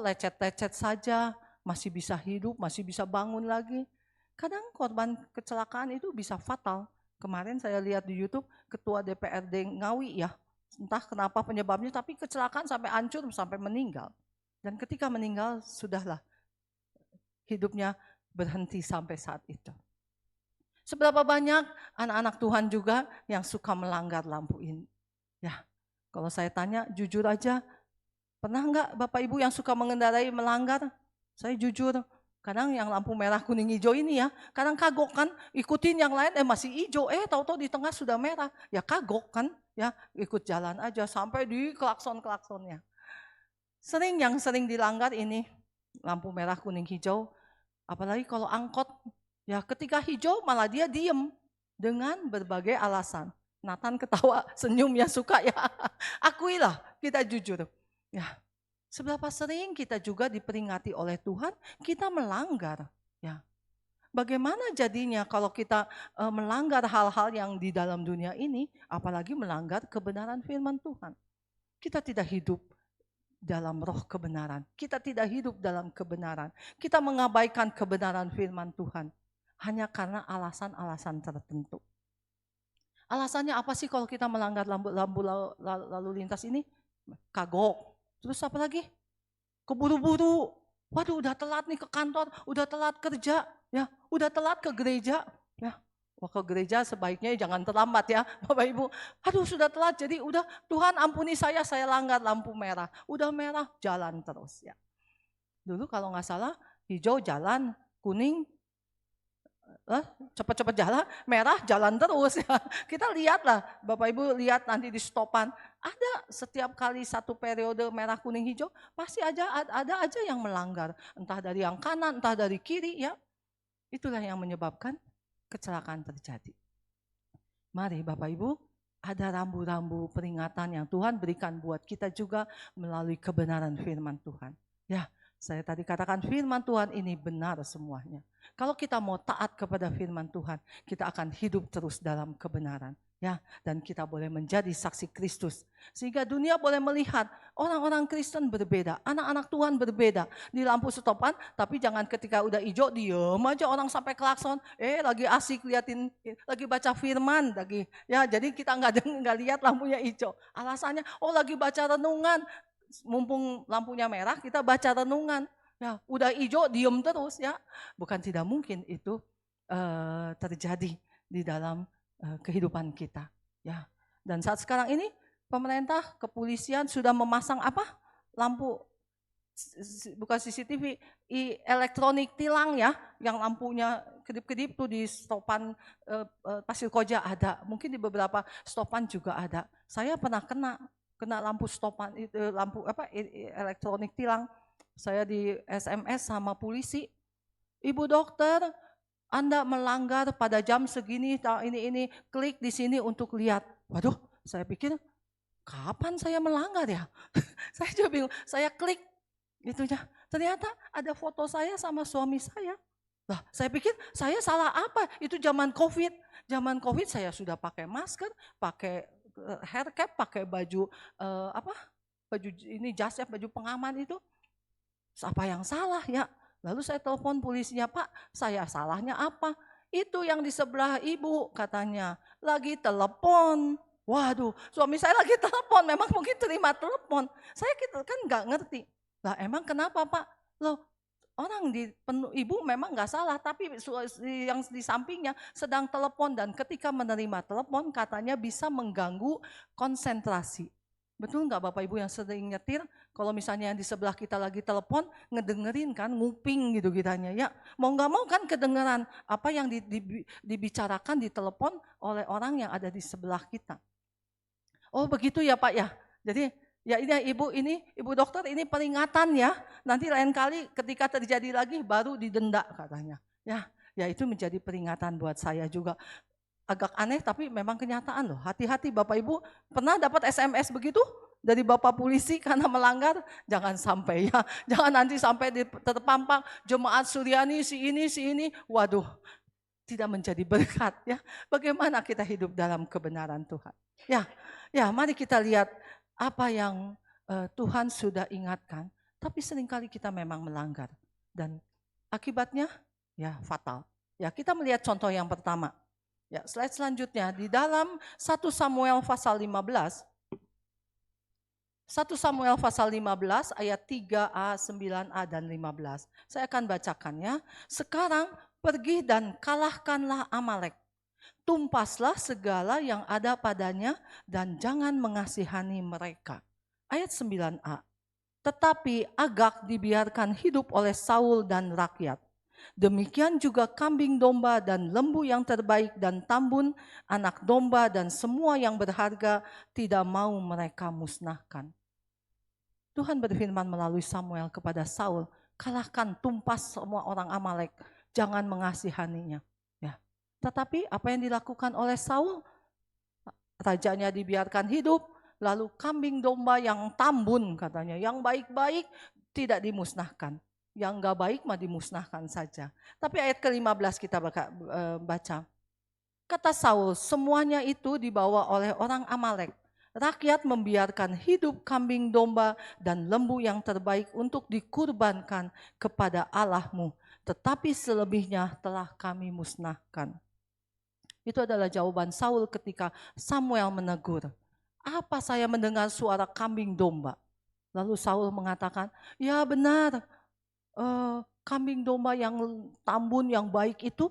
lecet-lecet saja, masih bisa hidup, masih bisa bangun lagi. Kadang korban kecelakaan itu bisa fatal. Kemarin saya lihat di YouTube Ketua DPRD Ngawi ya, entah kenapa penyebabnya, tapi kecelakaan sampai hancur, sampai meninggal. Dan ketika meninggal sudahlah hidupnya berhenti sampai saat itu. Seberapa banyak anak-anak Tuhan juga yang suka melanggar lampu ini? Ya, kalau saya tanya jujur aja, pernah enggak Bapak Ibu yang suka mengendarai melanggar? Saya jujur. Kadang yang lampu merah, kuning, hijau ini ya, kadang kagok kan, ikutin yang lain masih hijau, tahu-tahu di tengah sudah merah. Ya kagok kan, ya ikut jalan aja sampai di klakson-klaksonnya. Yang sering dilanggar ini, lampu merah, kuning, hijau, apalagi kalau angkot, ya ketika hijau malah dia diem dengan berbagai alasan. Nathan ketawa, senyum ya suka ya, akuilah kita jujur. Ya. Seberapa sering kita juga diperingati oleh Tuhan, kita melanggar. Ya. Bagaimana jadinya kalau kita melanggar hal-hal yang di dalam dunia ini, apalagi melanggar kebenaran firman Tuhan. Kita tidak hidup dalam roh kebenaran. Kita tidak hidup dalam kebenaran. Kita mengabaikan kebenaran firman Tuhan. Hanya karena alasan-alasan tertentu. Alasannya apa sih kalau kita melanggar lampu lalu lintas ini? Kagok. Terus apa lagi? Keburu-buru. Waduh udah telat nih ke kantor, udah telat kerja, ya, udah telat ke gereja. Ya. Wah ke gereja sebaiknya jangan terlambat ya Bapak Ibu. Aduh sudah telat jadi udah Tuhan ampuni saya langgar lampu merah. Udah merah jalan terus ya. Dulu kalau nggak salah hijau jalan, kuning cepat-cepat jalan, merah jalan terus ya. Kita lihatlah, Bapak Ibu lihat nanti di stopan, ada setiap kali satu periode merah, kuning, hijau, pasti ada aja yang melanggar, entah dari yang kanan, entah dari kiri ya. Itulah yang menyebabkan kecelakaan terjadi. Mari Bapak Ibu, ada rambu-rambu peringatan yang Tuhan berikan buat kita juga melalui kebenaran firman Tuhan. Ya, saya tadi katakan firman Tuhan ini benar semuanya. Kalau kita mau taat kepada firman Tuhan, kita akan hidup terus dalam kebenaran. Ya, dan kita boleh menjadi saksi Kristus. Sehingga dunia boleh melihat orang-orang Kristen berbeda, anak-anak Tuhan berbeda. Di lampu stopan, tapi jangan ketika udah hijau diem aja orang sampai klakson. Lagi asik liatin, lagi baca firman lagi. Ya, jadi kita nggak lihat lampunya hijau. Alasannya, lagi baca renungan. Mumpung lampunya merah, kita baca renungan. Ya, udah hijau diem terus ya. Bukan tidak mungkin itu terjadi di dalam kehidupan kita, ya. Dan saat sekarang ini pemerintah, kepolisian sudah memasang apa? Lampu bukan CCTV, elektronik tilang ya, yang lampunya kedip-kedip tuh di stopan Pasir Koja ada, mungkin di beberapa stopan juga ada. Saya pernah kena lampu stopan itu, lampu apa elektronik tilang. Saya di SMS sama polisi, "Ibu dokter, Anda melanggar pada jam segini, ini, klik di sini untuk lihat." Waduh, saya pikir, kapan saya melanggar ya? Saya juga bingung, saya klik itunya. Ternyata ada foto saya sama suami saya. Lah, saya pikir saya salah apa? Itu zaman COVID. Zaman COVID saya sudah pakai masker, pakai hair cap, pakai baju baju ini jas ya, baju pengaman itu. Apa yang salah ya? Lalu saya telepon polisinya, "Pak, saya salahnya apa?" "Itu yang di sebelah ibu," katanya, "lagi telepon." Waduh, suami saya lagi telepon, memang mungkin terima telepon. Saya kan nggak ngerti. Lah emang kenapa Pak? Loh, orang ibu memang nggak salah, tapi yang di sampingnya sedang telepon dan ketika menerima telepon katanya bisa mengganggu konsentrasi. Betul nggak Bapak Ibu yang sering nyetir? Kalau misalnya yang di sebelah kita lagi telepon, ngedengerin kan, nguping gitu kitanya. Ya, mau nggak mau kan kedengeran apa yang dibicarakan di telepon oleh orang yang ada di sebelah kita. Oh begitu ya Pak ya. Jadi ya ini Ibu dokter ini peringatan ya. Nanti lain kali ketika terjadi lagi baru didenda katanya. Ya itu menjadi peringatan buat saya juga. Agak aneh tapi memang kenyataan loh. Hati-hati Bapak Ibu, pernah dapat SMS begitu dari Bapak polisi karena melanggar? Jangan sampai ya. Jangan nanti sampai terpampang jemaat Suryani si ini. Waduh, tidak menjadi berkat ya. Bagaimana kita hidup dalam kebenaran Tuhan? Ya, mari kita lihat apa yang Tuhan sudah ingatkan, tapi seringkali kita memang melanggar dan akibatnya ya fatal. Ya, kita melihat contoh yang pertama. Ya, slide selanjutnya di dalam 1 Samuel pasal 15. 1 Samuel pasal 15 ayat 3a, 9a dan 15. Saya akan bacakan ya. "Sekarang pergi dan kalahkanlah Amalek. Tumpaslah segala yang ada padanya dan jangan mengasihani mereka." Ayat 9a. "Tetapi Agag dibiarkan hidup oleh Saul dan rakyat. Demikian juga kambing domba dan lembu yang terbaik dan tambun, anak domba dan semua yang berharga tidak mau mereka musnahkan." Tuhan berfirman melalui Samuel kepada Saul, kalahkan, tumpas semua orang Amalek, jangan mengasihaninya. Ya. Tetapi apa yang dilakukan oleh Saul? Rajanya dibiarkan hidup, lalu kambing domba yang tambun katanya, yang baik-baik tidak dimusnahkan. Yang enggak baik mah dimusnahkan saja. Tapi ayat ke-15 kita baca. Kata Saul, semuanya itu dibawa oleh orang Amalek. Rakyat membiarkan hidup kambing domba dan lembu yang terbaik untuk dikurbankan kepada Allahmu. Tetapi selebihnya telah kami musnahkan. Itu adalah jawaban Saul ketika Samuel menegur. Apa saya mendengar suara kambing domba? Lalu Saul mengatakan, ya benar, kambing domba yang tambun, yang baik itu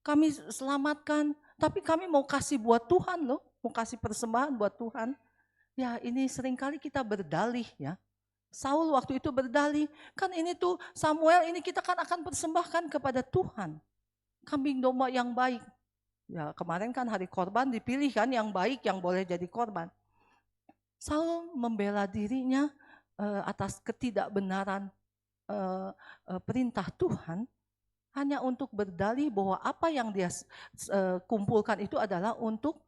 kami selamatkan. Tapi kami mau kasih buat Tuhan loh, mau kasih persembahan buat Tuhan. Ya ini seringkali kita berdalih ya. Saul waktu itu berdalih, kan ini tuh Samuel ini kita kan akan persembahkan kepada Tuhan. Kambing domba yang baik. Ya kemarin kan hari korban dipilih kan yang baik yang boleh jadi korban. Saul membela dirinya atas ketidakbenaran perintah Tuhan hanya untuk berdalih bahwa apa yang dia kumpulkan itu adalah untuk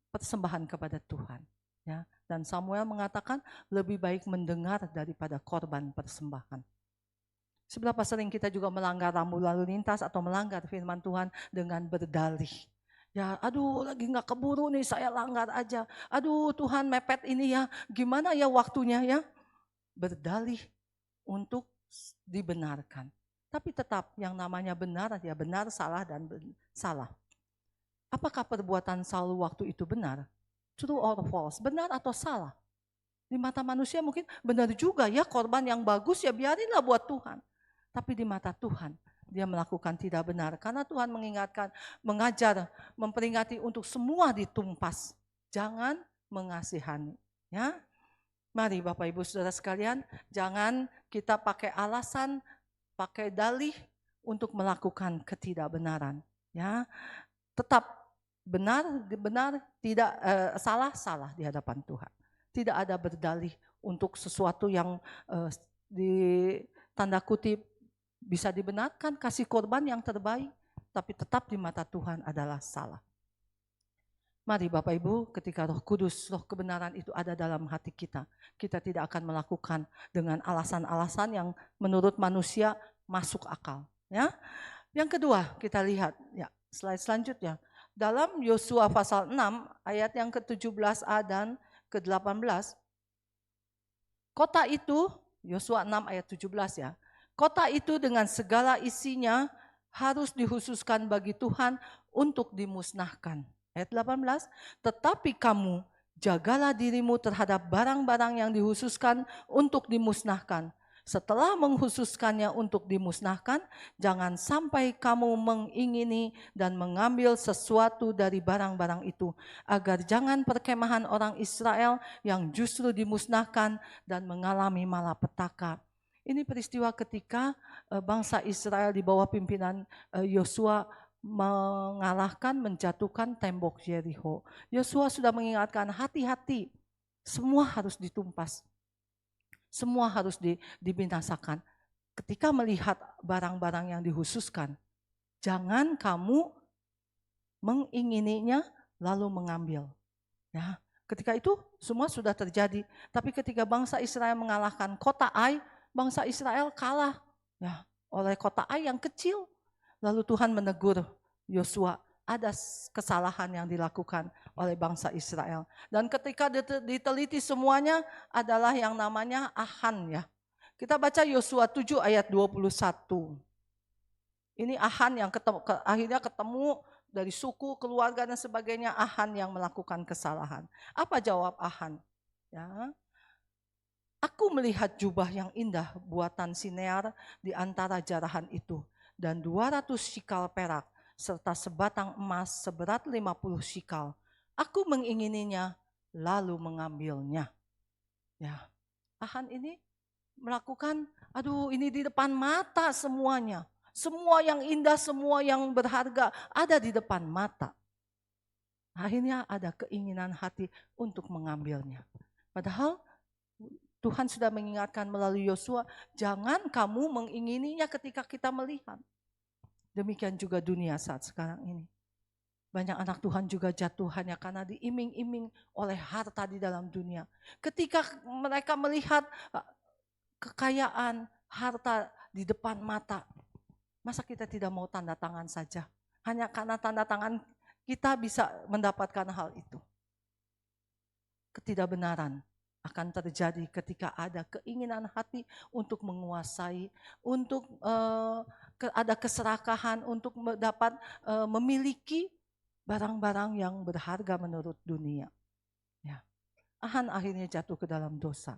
persembahan kepada Tuhan. Ya. Dan Samuel mengatakan lebih baik mendengar daripada korban persembahan. Seberapa sering kita juga melanggar rambu lalu lintas atau melanggar firman Tuhan dengan berdalih. Ya, aduh lagi nggak keburu nih, saya langgar aja. Aduh Tuhan mepet ini ya, gimana ya waktunya ya? Berdalih untuk dibenarkan. Tapi tetap yang namanya benar ya benar, salah dan salah. Apakah perbuatan Saul waktu itu benar? True or false? Benar atau salah? Di mata manusia mungkin benar juga ya, korban yang bagus ya biarinlah buat Tuhan. Tapi di mata Tuhan dia melakukan tidak benar karena Tuhan mengingatkan, mengajar, memperingati untuk semua ditumpas. Jangan mengasihani, ya. Mari Bapak Ibu Saudara sekalian, jangan kita pakai alasan, pakai dalih untuk melakukan ketidakbenaran, ya. Tetap benar, tidak salah di hadapan Tuhan. Tidak ada berdalih untuk sesuatu yang di tanda kutip bisa dibenarkan, kasih korban yang terbaik, tapi tetap di mata Tuhan adalah salah. Mari Bapak Ibu, ketika Roh Kudus, Roh kebenaran itu ada dalam hati kita, kita tidak akan melakukan dengan alasan-alasan yang menurut manusia masuk akal. Ya. Yang kedua, kita lihat ya, slide selanjutnya. Dalam Yosua pasal 6 ayat yang ke-17a dan ke-18, kota itu, Yosua 6 ayat 17 ya, kota itu dengan segala isinya harus dikhususkan bagi Tuhan untuk dimusnahkan. Ayat 18, tetapi kamu jagalah dirimu terhadap barang-barang yang dikhususkan untuk dimusnahkan. Setelah menghususkannya untuk dimusnahkan, jangan sampai kamu mengingini dan mengambil sesuatu dari barang-barang itu, agar jangan perkemahan orang Israel yang justru dimusnahkan dan mengalami malapetaka. Ini peristiwa ketika bangsa Israel di bawah pimpinan Yosua mengalahkan, menjatuhkan tembok Yeriko. Yosua sudah mengingatkan, hati-hati, semua harus ditumpas. Semua harus dibinasakan. Ketika melihat barang-barang yang dikhususkan, jangan kamu mengingininya lalu mengambil. Ya, ketika itu semua sudah terjadi. Tapi ketika bangsa Israel mengalahkan kota Ai, bangsa Israel kalah ya, oleh kota Ai yang kecil. Lalu Tuhan menegur Yosua, ada kesalahan yang dilakukan oleh bangsa Israel. Dan ketika diteliti semuanya adalah yang namanya Ahan ya. Kita baca Yosua 7 ayat 21. Ini Ahan yang akhirnya ketemu dari suku, keluarga dan sebagainya, Ahan yang melakukan kesalahan. Apa jawab Ahan? Ya. Aku melihat jubah yang indah buatan Sinear di antara jarahan itu dan 200 shikal perak serta sebatang emas seberat 50 shikal. Aku mengingininya lalu mengambilnya. Ya. Ahan ini melakukan, aduh ini di depan mata semuanya. Semua yang indah, semua yang berharga ada di depan mata. Akhirnya ada keinginan hati untuk mengambilnya. Padahal Tuhan sudah mengingatkan melalui Yosua, jangan kamu mengingininya ketika kita melihat. Demikian juga dunia saat sekarang ini. Banyak anak Tuhan juga jatuh hanya karena diiming-iming oleh harta di dalam dunia. Ketika mereka melihat kekayaan, harta di depan mata, masa kita tidak mau tanda tangan saja? Hanya karena tanda tangan kita bisa mendapatkan hal itu. Ketidakbenaran akan terjadi ketika ada keinginan hati untuk menguasai, untuk ada keserakahan, untuk dapat memiliki barang-barang yang berharga menurut dunia. Ya. Ahan akhirnya jatuh ke dalam dosa.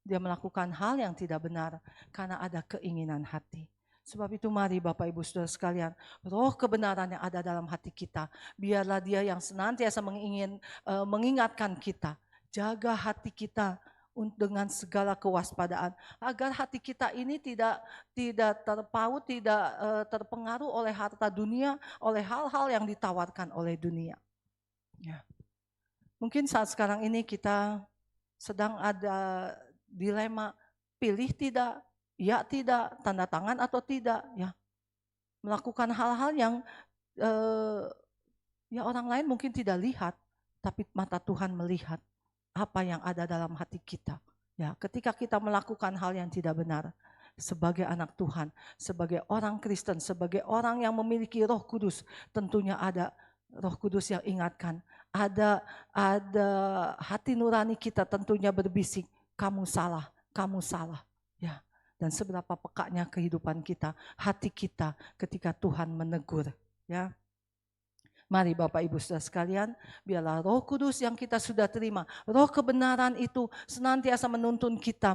Dia melakukan hal yang tidak benar karena ada keinginan hati. Sebab itu mari Bapak Ibu Saudara sekalian, roh kebenaran yang ada dalam hati kita, biarlah dia yang senantiasa mengingatkan kita. Jaga hati kita dengan segala kewaspadaan, agar hati kita ini tidak terpaut, tidak terpengaruh oleh harta dunia, oleh hal-hal yang ditawarkan oleh dunia. Ya. Mungkin saat sekarang ini kita sedang ada dilema, pilih tidak, ya tidak, tanda tangan atau tidak, ya. Melakukan hal-hal yang ya orang lain mungkin tidak lihat, tapi mata Tuhan melihat apa yang ada dalam hati kita. Ya, ketika kita melakukan hal yang tidak benar, sebagai anak Tuhan, sebagai orang Kristen, sebagai orang yang memiliki Roh Kudus, tentunya ada Roh Kudus yang ingatkan, ada hati nurani kita tentunya berbisik, kamu salah, ya. Dan seberapa pekanya kehidupan kita, hati kita ketika Tuhan menegur, ya. Mari Bapak Ibu Saudara sekalian, biarlah Roh Kudus yang kita sudah terima, Roh kebenaran itu senantiasa menuntun kita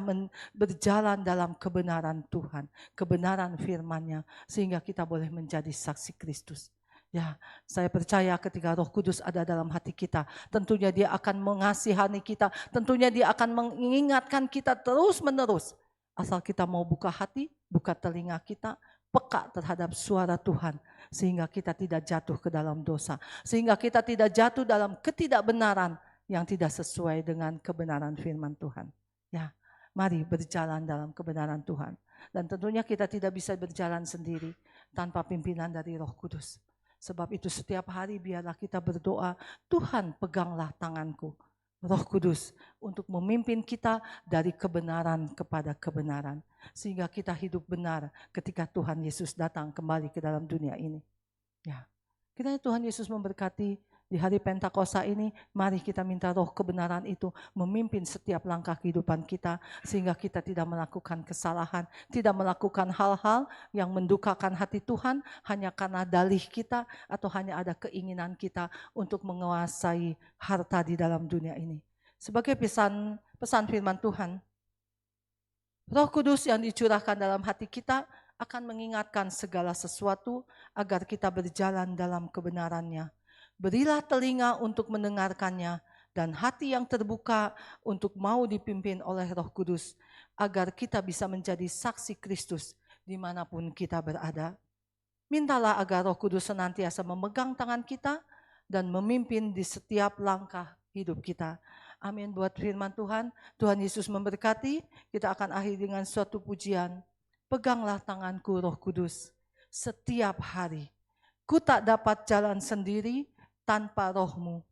berjalan dalam kebenaran Tuhan, kebenaran firman-Nya, sehingga kita boleh menjadi saksi Kristus. Ya, saya percaya ketika Roh Kudus ada dalam hati kita, tentunya Dia akan mengasihani kita, tentunya Dia akan mengingatkan kita terus-menerus. Asal kita mau buka hati, buka telinga kita, peka terhadap suara Tuhan, sehingga kita tidak jatuh ke dalam dosa, sehingga kita tidak jatuh dalam ketidakbenaran yang tidak sesuai dengan kebenaran firman Tuhan. Ya, mari berjalan dalam kebenaran Tuhan. Dan tentunya kita tidak bisa berjalan sendiri tanpa pimpinan dari Roh Kudus. Sebab itu setiap hari biarlah kita berdoa, Tuhan peganglah tanganku, Roh Kudus, untuk memimpin kita dari kebenaran kepada kebenaran. Sehingga kita hidup benar ketika Tuhan Yesus datang kembali ke dalam dunia ini. Ya, kiranya Tuhan Yesus memberkati di hari Pentakosta ini. Mari kita minta roh kebenaran itu memimpin setiap langkah kehidupan kita, sehingga kita tidak melakukan kesalahan, tidak melakukan hal-hal yang mendukakan hati Tuhan hanya karena dalih kita atau hanya ada keinginan kita untuk menguasai harta di dalam dunia ini. Sebagai pesan firman Tuhan, Roh Kudus yang dicurahkan dalam hati kita akan mengingatkan segala sesuatu agar kita berjalan dalam kebenaran-Nya. Berilah telinga untuk mendengarkannya dan hati yang terbuka untuk mau dipimpin oleh Roh Kudus agar kita bisa menjadi saksi Kristus dimanapun kita berada. Mintalah agar Roh Kudus senantiasa memegang tangan kita dan memimpin di setiap langkah hidup kita. Amin. Buat firman Tuhan, Tuhan Yesus memberkati. Kita akan akhiri dengan suatu pujian. Peganglah tanganku Roh Kudus setiap hari. Ku tak dapat jalan sendiri tanpa Roh-Mu.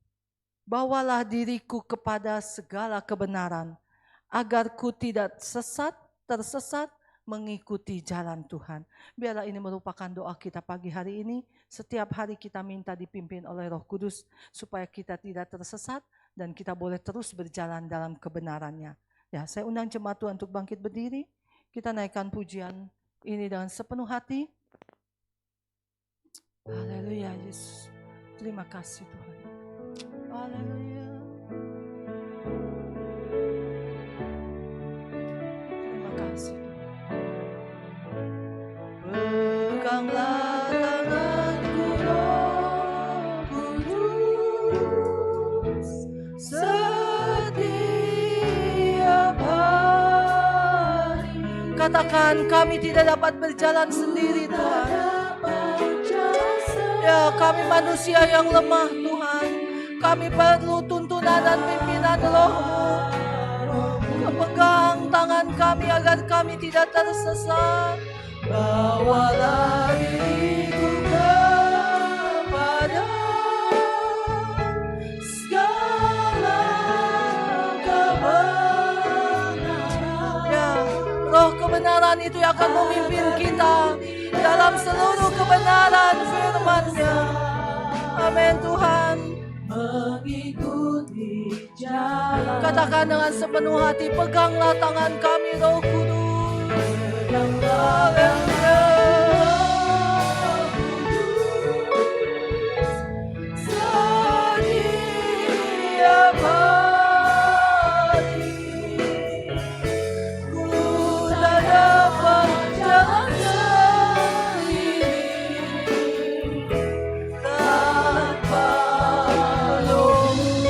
Bawalah diriku kepada segala kebenaran, agar ku tidak tersesat mengikuti jalan Tuhan. Biarlah ini merupakan doa kita pagi hari ini. Setiap hari kita minta dipimpin oleh Roh Kudus, supaya kita tidak tersesat dan kita boleh terus berjalan dalam kebenaran-Nya. Ya, saya undang jemaat Tuhan untuk bangkit berdiri. Kita naikkan pujian ini dengan sepenuh hati. Haleluya Yesus. Terima kasih Tuhan. Haleluya. Terima kasih Tuhan. Peganglah tanganku Roh Kudus setiap hari. Katakan, kami tidak dapat berjalan sendiri Tuhan. Ya, kami manusia yang lemah Tuhan. Kami perlu tuntunan dan pimpinan Roh-Mu. Pegang tangan kami agar kami tidak tersesat. Bawalah diriku kepada segala kebenaran. Ya, roh kebenaran itu yang akan memimpin kita dalam seluruh kebenaran firman-Nya. Amin Tuhan. Mengikuti jalan. Katakan dengan sepenuh hati, peganglah tangan kami Roh Kudus. Haleluya. Setiap hari ku tak dapat jalan tanpa Roh-Mu.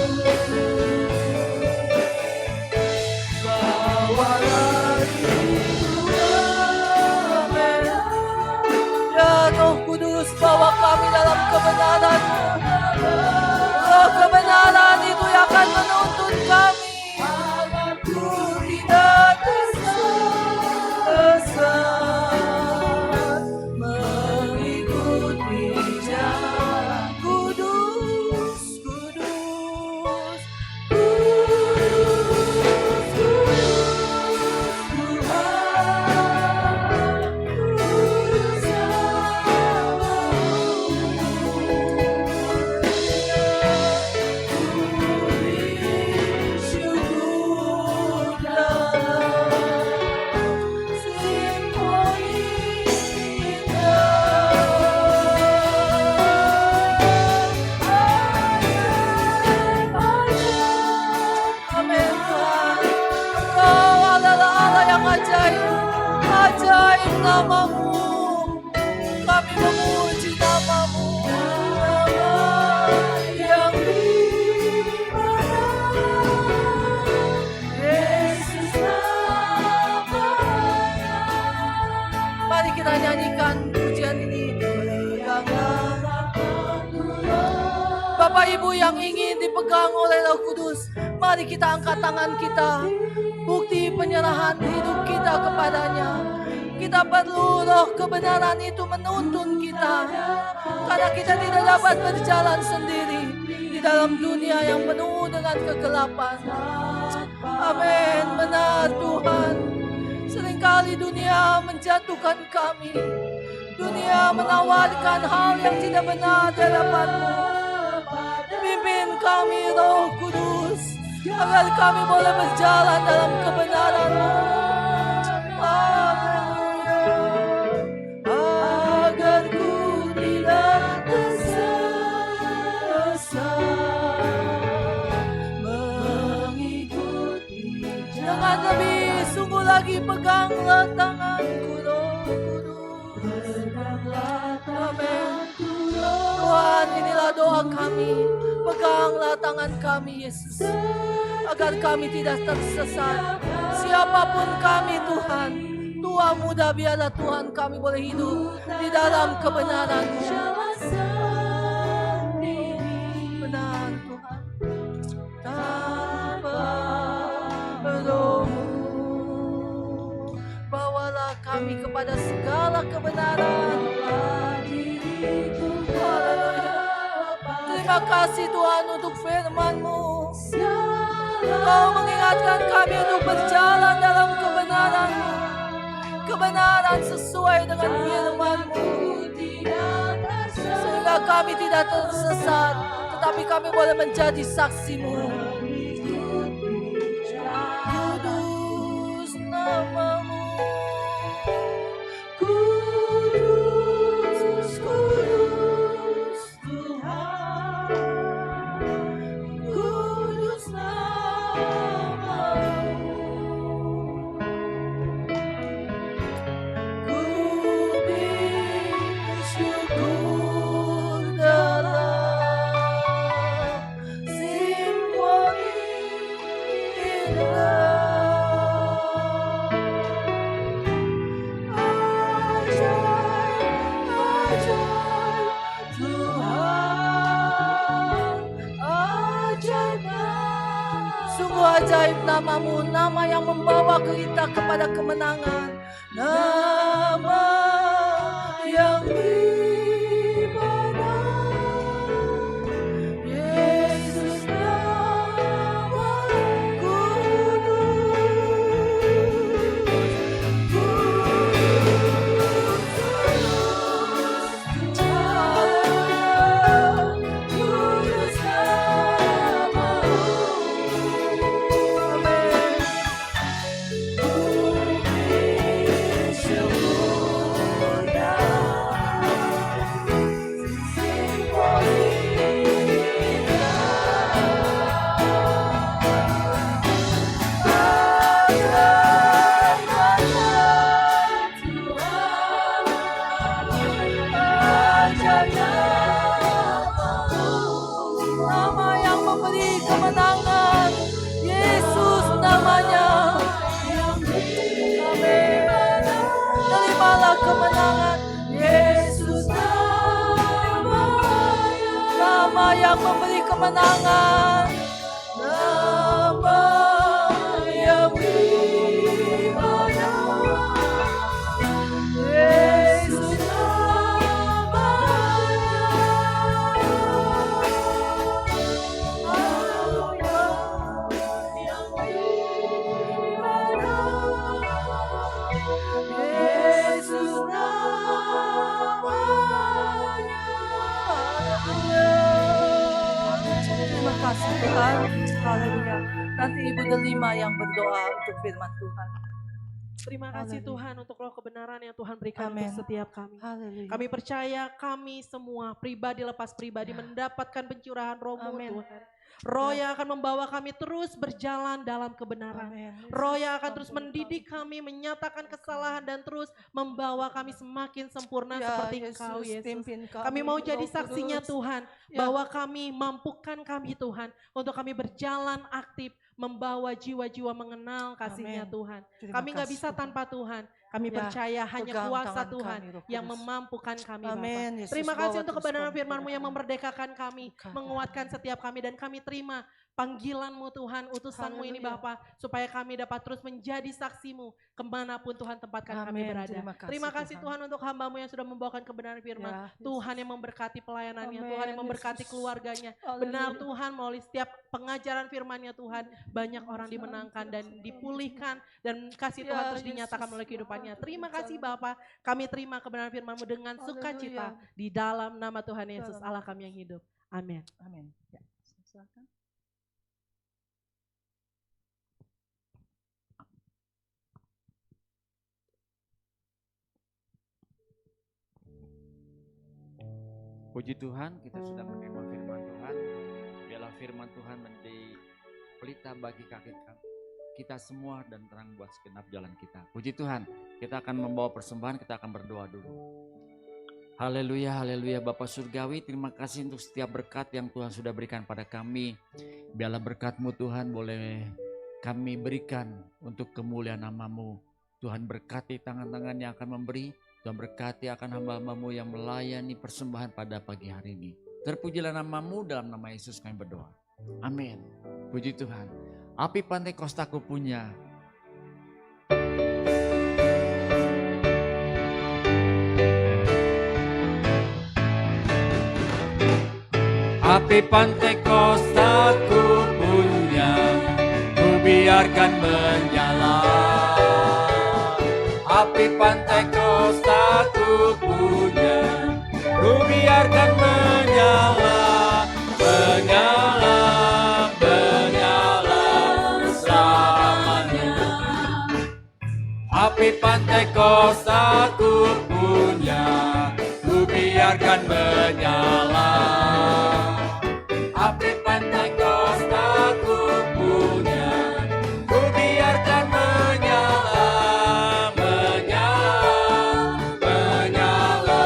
Bawalah diriku kebenaran. Ya Roh Kudus, bawa kami dalam kebenaran-Mu. Roh kebenaran itu yang akan menuntun kami agar ku tidak tersesat mengikuti jalan Kudus, Kudus, Kudus, Tuhan, Kudus yang kami memuji nama-Mu, nama yang dimana Yesus namanya. Mari kita nyanyikan pujian ini. Bapak Ibu yang ingin dipegang oleh Roh Kudus, mari kita angkat tangan kita, bukti penyerahan hidup kita kepadanya. Kita perlu roh kebenaran itu menuntun kita, karena kita tidak dapat berjalan sendiri di dalam dunia yang penuh dengan kegelapan. Amin, benar Tuhan. Seringkali dunia menjatuhkan kami, dunia menawarkan hal yang tidak benar di hadapan-Mu. Pimpin kami Roh Kudus, agar kami boleh berjalan dalam kebenaran-Mu. Agar ku tidak tersesat mengikuti. Jangan lebih sungguh lagi peganglah tanganku Roh Kudus. Amin. Tuhan, inilah doa kami. Peganglah tangan kami Yesus, agar kami tidak tersesat. Siapapun kami Tuhan, tua muda, biarlah Tuhan kami boleh hidup di dalam kebenaran-Mu. Benar Tuhan, tanpa Roh-Mu, bawalah kami kepada segala kebenaran. Haleluya. Terima kasih Tuhan untuk firman-Mu. Kau mengingatkan kami untuk berjalan dalam kebenaran-Mu, kebenaran sesuai dengan firman-Mu, sehingga kami tidak tersesat, tetapi kami boleh menjadi saksi-Mu. Kudus nama-Mu, kudus, kudus Tuhan, kudus nama-Mu. Ku bersyukur dalam simfoni indah. Ajaib, ajaib Tuhan, ajaib. Sungguh ajaib nama-Mu, nama yang membawa kita kepada kemenangan. Nama yang dimana Yesus nama kudus, kudus, kudus nama-Mu. Amin. Nama yang memberi kemenangan, Yesus namanya. Amin. Terimalah kemenangan, Yesus namanya. Nama yang memberi kemenangan, nama yang dimana Yesus Terima kasih Tuhan. Haleluya. Nanti Ibu Delima yang berdoa untuk firman Tuhan. Terima kasih Haleluya. Tuhan untuk roh kebenaran yang Tuhan berikan Amin. untuk setiap kami. Haleluya. Kami percaya kami semua pribadi lepas pribadi mendapatkan pencurahan roh-Mu Amin. Tuhan. Roh yang akan membawa kami terus berjalan dalam kebenaran. Amin. Roh yang akan terus mendidik kami, menyatakan kesalahan dan terus membawa kami semakin sempurna seperti Engkau Yesus. Pimpin Kami mau jadi Roh saksinya Kudus. Tuhan, Ya. bahwa kami mampukan kami Tuhan untuk kami berjalan aktif, membawa jiwa-jiwa mengenal kasih-Nya Amin. Tuhan. Terima Kami nggak kasih, bisa Tuhan. tanpa Tuhan. Kami Ya, percaya hanya pegang kuasa tangan Tuhan kami, Roh yang Kudus. memampukan kami Amin, Bapa. Yesus, Terima bawa kasih untuk terus kebenaran kami firman-Mu kepada yang kami. memerdekakan kami, Bukan. menguatkan setiap kami, dan kami terima panggilan-Mu Tuhan, utusan-Mu ini Haleluya. Bapa, supaya kami dapat terus menjadi saksi-Mu kemanapun Tuhan tempatkan kami Amin. berada. Terima kasih, Tuhan untuk hamba-Mu yang sudah membawakan kebenaran firman. Ya, Tuhan Yesus. yang memberkati pelayanannya, Amin, Tuhan yang memberkati Yesus. keluarganya. Haleluya. Benar Tuhan, melalui setiap pengajaran firman-Nya Tuhan, banyak orang dimenangkan dan dipulihkan, dan kasih Tuhan Ya, terus dinyatakan Yesus. melalui kehidupannya. Terima kasih Bapa, kami terima kebenaran firman-Mu dengan sukacita Haleluya. di dalam nama Tuhan Yesus, Dalam Allah kami yang hidup. Amin. Amin. Ya, silakan. Puji Tuhan, kita sudah menerima firman Tuhan. Biarlah firman Tuhan menjadi pelita bagi kaki kita semua dan terang buat segenap jalan kita. Puji Tuhan, kita akan membawa persembahan, kita akan berdoa dulu. Haleluya, haleluya. Bapa Surgawi, terima kasih untuk setiap berkat yang Tuhan sudah berikan pada kami. Biarlah berkat-Mu Tuhan boleh kami berikan untuk kemuliaan nama-Mu. Tuhan berkati tangan-tangan yang akan memberi. Tuhan berkati akan hamba-hamba-Mu yang melayani persembahan pada pagi hari ini. Terpujilah nama-Mu, dalam nama Yesus kami berdoa. Amin. Puji Tuhan. Api Pantai Kostaku punya. Api Pantai Kostaku punya, ku biarkan menyala. Api Pantai Kostaku punya, ku biarkan menyala, menyala, menyala selamanya. Api Pantai Kostaku punya, ku biarkan menyala. Api Pantai Kostaku punya, ku biarkan menyala, menyala, menyala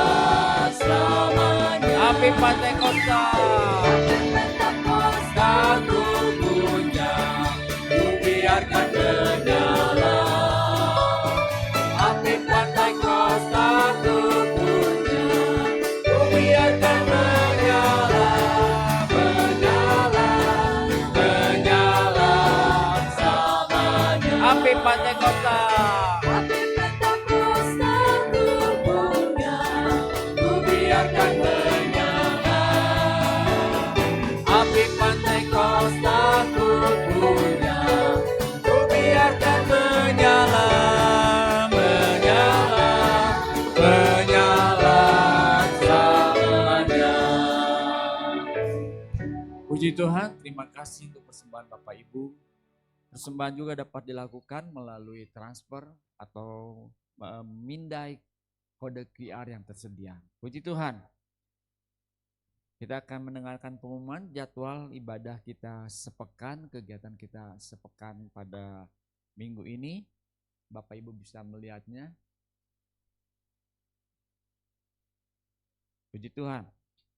selamanya. Api Pantai Kostaku punya, ku biarkan menyala. Api Pantai Kostaku punya, ku biarkan menyala, menyala, menyala selamanya. Api Pantai Kosta. Ku biarkan menyala. Api Pantai Kostaku punya, ku biarkan menyala, menyala, menyala selamanya. Puji Tuhan, terima kasih untuk persembahan Bapak Ibu. Persembahan juga dapat dilakukan melalui transfer atau mindai kode QR yang tersedia. Puji Tuhan. Kita akan mendengarkan pengumuman jadwal ibadah kita sepekan, kegiatan kita sepekan pada minggu ini. Bapak Ibu bisa melihatnya. Puji Tuhan.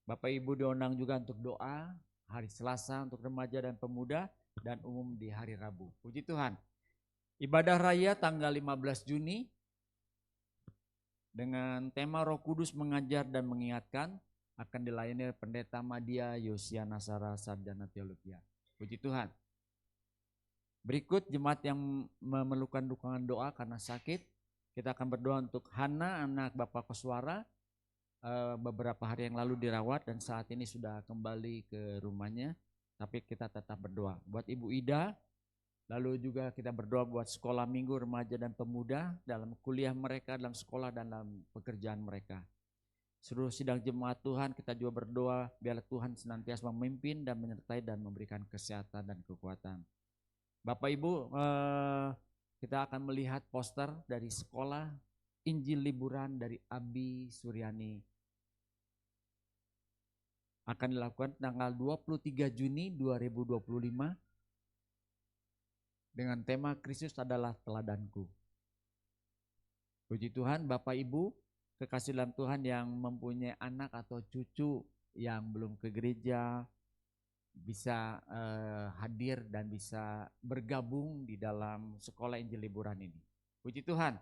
Bapak Ibu diundang juga untuk doa hari Selasa untuk remaja dan pemuda, dan umum di hari Rabu. Puji Tuhan. Ibadah raya tanggal 15 Juni dengan tema Roh Kudus mengajar dan mengingatkan, akan dilayani Pendeta Madia Yosia Nasara Sarjana Teologi. Puji Tuhan. Berikut jemaat yang memerlukan dukungan doa karena sakit. Kita akan berdoa untuk Hana, anak Bapak Koswara. Beberapa hari yang lalu dirawat dan saat ini sudah kembali ke rumahnya. Tapi kita tetap berdoa. Buat Ibu Ida, lalu juga kita berdoa buat sekolah minggu remaja dan pemuda dalam kuliah mereka, dalam sekolah dan dalam pekerjaan mereka. Seluruh sidang jemaat Tuhan, kita juga berdoa biarlah Tuhan senantiasa memimpin dan menyertai dan memberikan kesehatan dan kekuatan. Bapak Ibu, kita akan melihat poster dari sekolah Injil Liburan dari Abi Suryani. akan dilakukan tanggal 23 Juni 2025 dengan tema Kristus adalah teladanku. Puji Tuhan, Bapak Ibu, kekasih dalam Tuhan yang mempunyai anak atau cucu yang belum ke gereja, bisa hadir dan bisa bergabung di dalam sekolah Injil liburan ini. Puji Tuhan,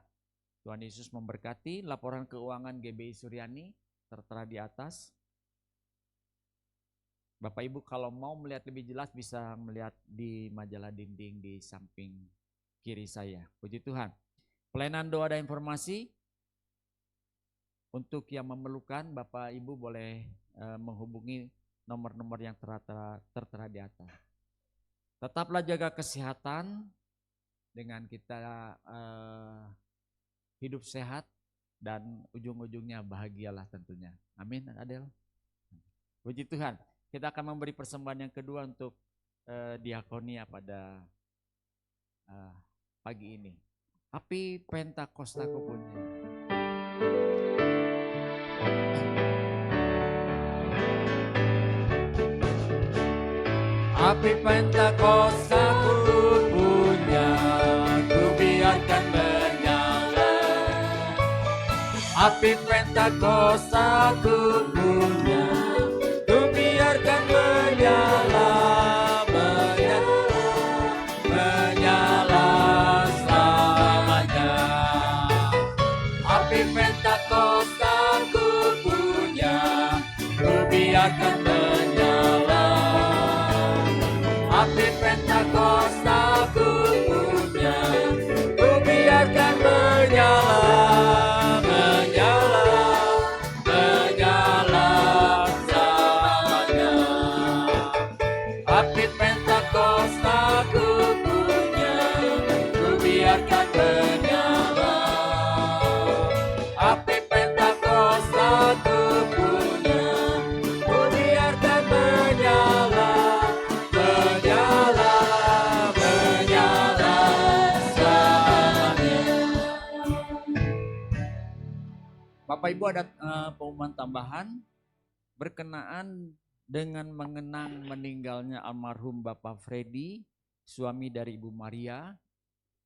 Tuhan Yesus memberkati. Laporan keuangan GBI Suryani tertera di atas. Bapak Ibu kalau mau melihat lebih jelas bisa melihat di majalah dinding di samping kiri saya. Puji Tuhan. Pelayanan doa dan informasi untuk yang memerlukan, Bapak Ibu boleh menghubungi nomor-nomor yang tertera di atas. Tetaplah jaga kesehatan dengan kita hidup sehat dan ujung-ujungnya bahagialah tentunya. Amin, Adel. Puji Tuhan. Kita akan memberi persembahan yang kedua untuk diakonia pada pagi ini. Api Pentakostaku punya. Api Pentakostaku punya, ku biarkan menyala. Api Pentakostaku punya, ku biarkan menyala, menyala selamanya. Api Pentakostaku punya, ku biarkan menyala. Api Pentakostaku punya, ku biarkan menyala, menyala, menyala selamanya. Api Pentakostaku punya, ku biarkan menyala. Api Pentakostaku punya, ku biarkan menyala. Bapak Ibu ada pengumuman tambahan berkenaan dengan mengenang meninggalnya almarhum Bapak Freddy, suami dari Ibu Maria.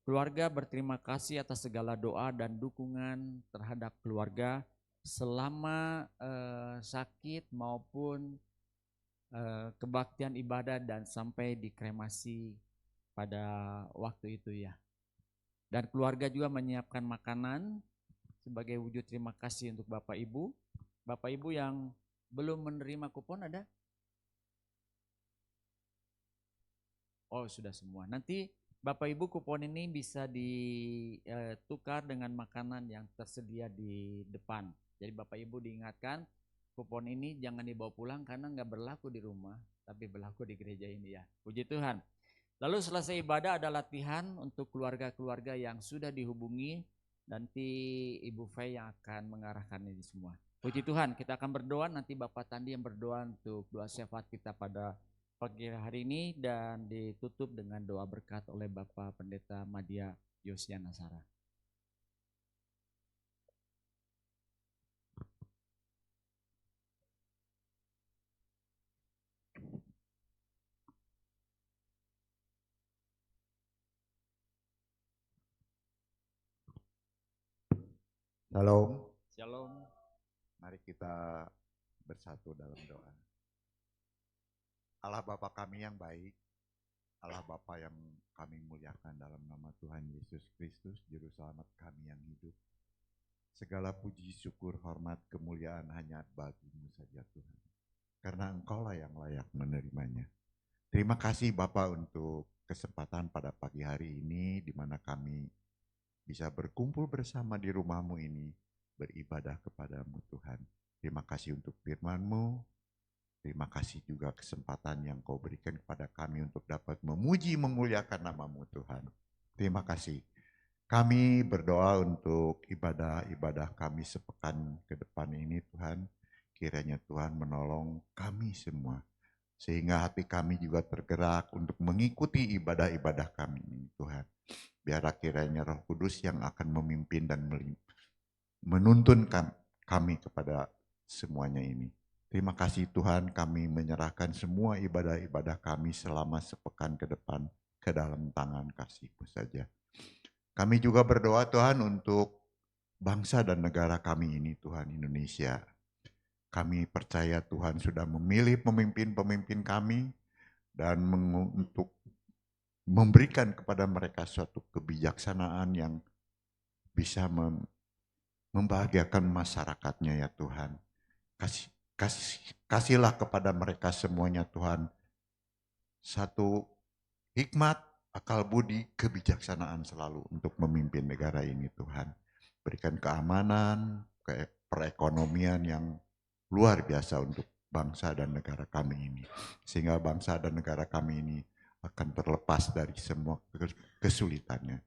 Keluarga berterima kasih atas segala doa dan dukungan terhadap keluarga selama sakit maupun kebaktian ibadah dan sampai dikremasi pada waktu itu ya. Dan keluarga juga menyiapkan makanan sebagai wujud terima kasih untuk Bapak Ibu. Bapak Ibu yang belum menerima kupon ada? Oh sudah semua. Nanti Bapak Ibu kupon ini bisa ditukar dengan makanan yang tersedia di depan. Jadi Bapak Ibu diingatkan kupon ini jangan dibawa pulang karena nggak berlaku di rumah, tapi berlaku di gereja ini ya. Puji Tuhan. Lalu selesai ibadah ada latihan untuk keluarga-keluarga yang sudah dihubungi. Nanti Ibu Fei yang akan mengarahkan ini semua. Puji Tuhan, kita akan berdoa. Nanti Bapak Tandi yang berdoa untuk doa syafaat kita pada pagi hari ini. Dan ditutup dengan doa berkat oleh Bapak Pendeta Madya Yosiana Nasara. Shalom. Shalom. Mari kita bersatu dalam doa. Allah Bapa kami yang baik, Allah Bapa yang kami muliakan dalam nama Tuhan Yesus Kristus, Juru Selamat kami yang hidup. Segala puji, syukur, hormat, kemuliaan hanya bagi-Mu saja Tuhan. Karena Engkaulah yang layak menerimanya. Terima kasih Bapa untuk kesempatan pada pagi hari ini di mana kami bisa berkumpul bersama di rumah-Mu ini, beribadah kepada-Mu Tuhan. Terima kasih untuk firman-Mu, terima kasih juga kesempatan yang Kau berikan kepada kami untuk dapat memuji, memuliakan nama-Mu Tuhan. Terima kasih. Kami berdoa untuk ibadah-ibadah kami sepekan ke depan ini Tuhan. Kiranya Tuhan menolong kami semua. Sehingga hati kami juga tergerak untuk mengikuti ibadah-ibadah kami ini Tuhan. Biar kiranya Roh Kudus yang akan memimpin dan menuntun kami kepada semuanya ini. Terima kasih Tuhan, kami menyerahkan semua ibadah-ibadah kami selama sepekan ke depan ke dalam tangan kasih-Mu saja. Kami juga berdoa Tuhan untuk bangsa dan negara kami ini Tuhan, Indonesia. Kami percaya Tuhan sudah memilih pemimpin-pemimpin kami dan untuk memberikan kepada mereka suatu kebijaksanaan yang bisa membahagiakan masyarakatnya ya Tuhan. Kasihlah kepada mereka semuanya Tuhan satu hikmat, akal budi, kebijaksanaan selalu untuk memimpin negara ini Tuhan. Berikan keamanan, perekonomian yang luar biasa untuk bangsa dan negara kami ini. Sehingga bangsa dan negara kami ini akan terlepas dari semua kesulitannya.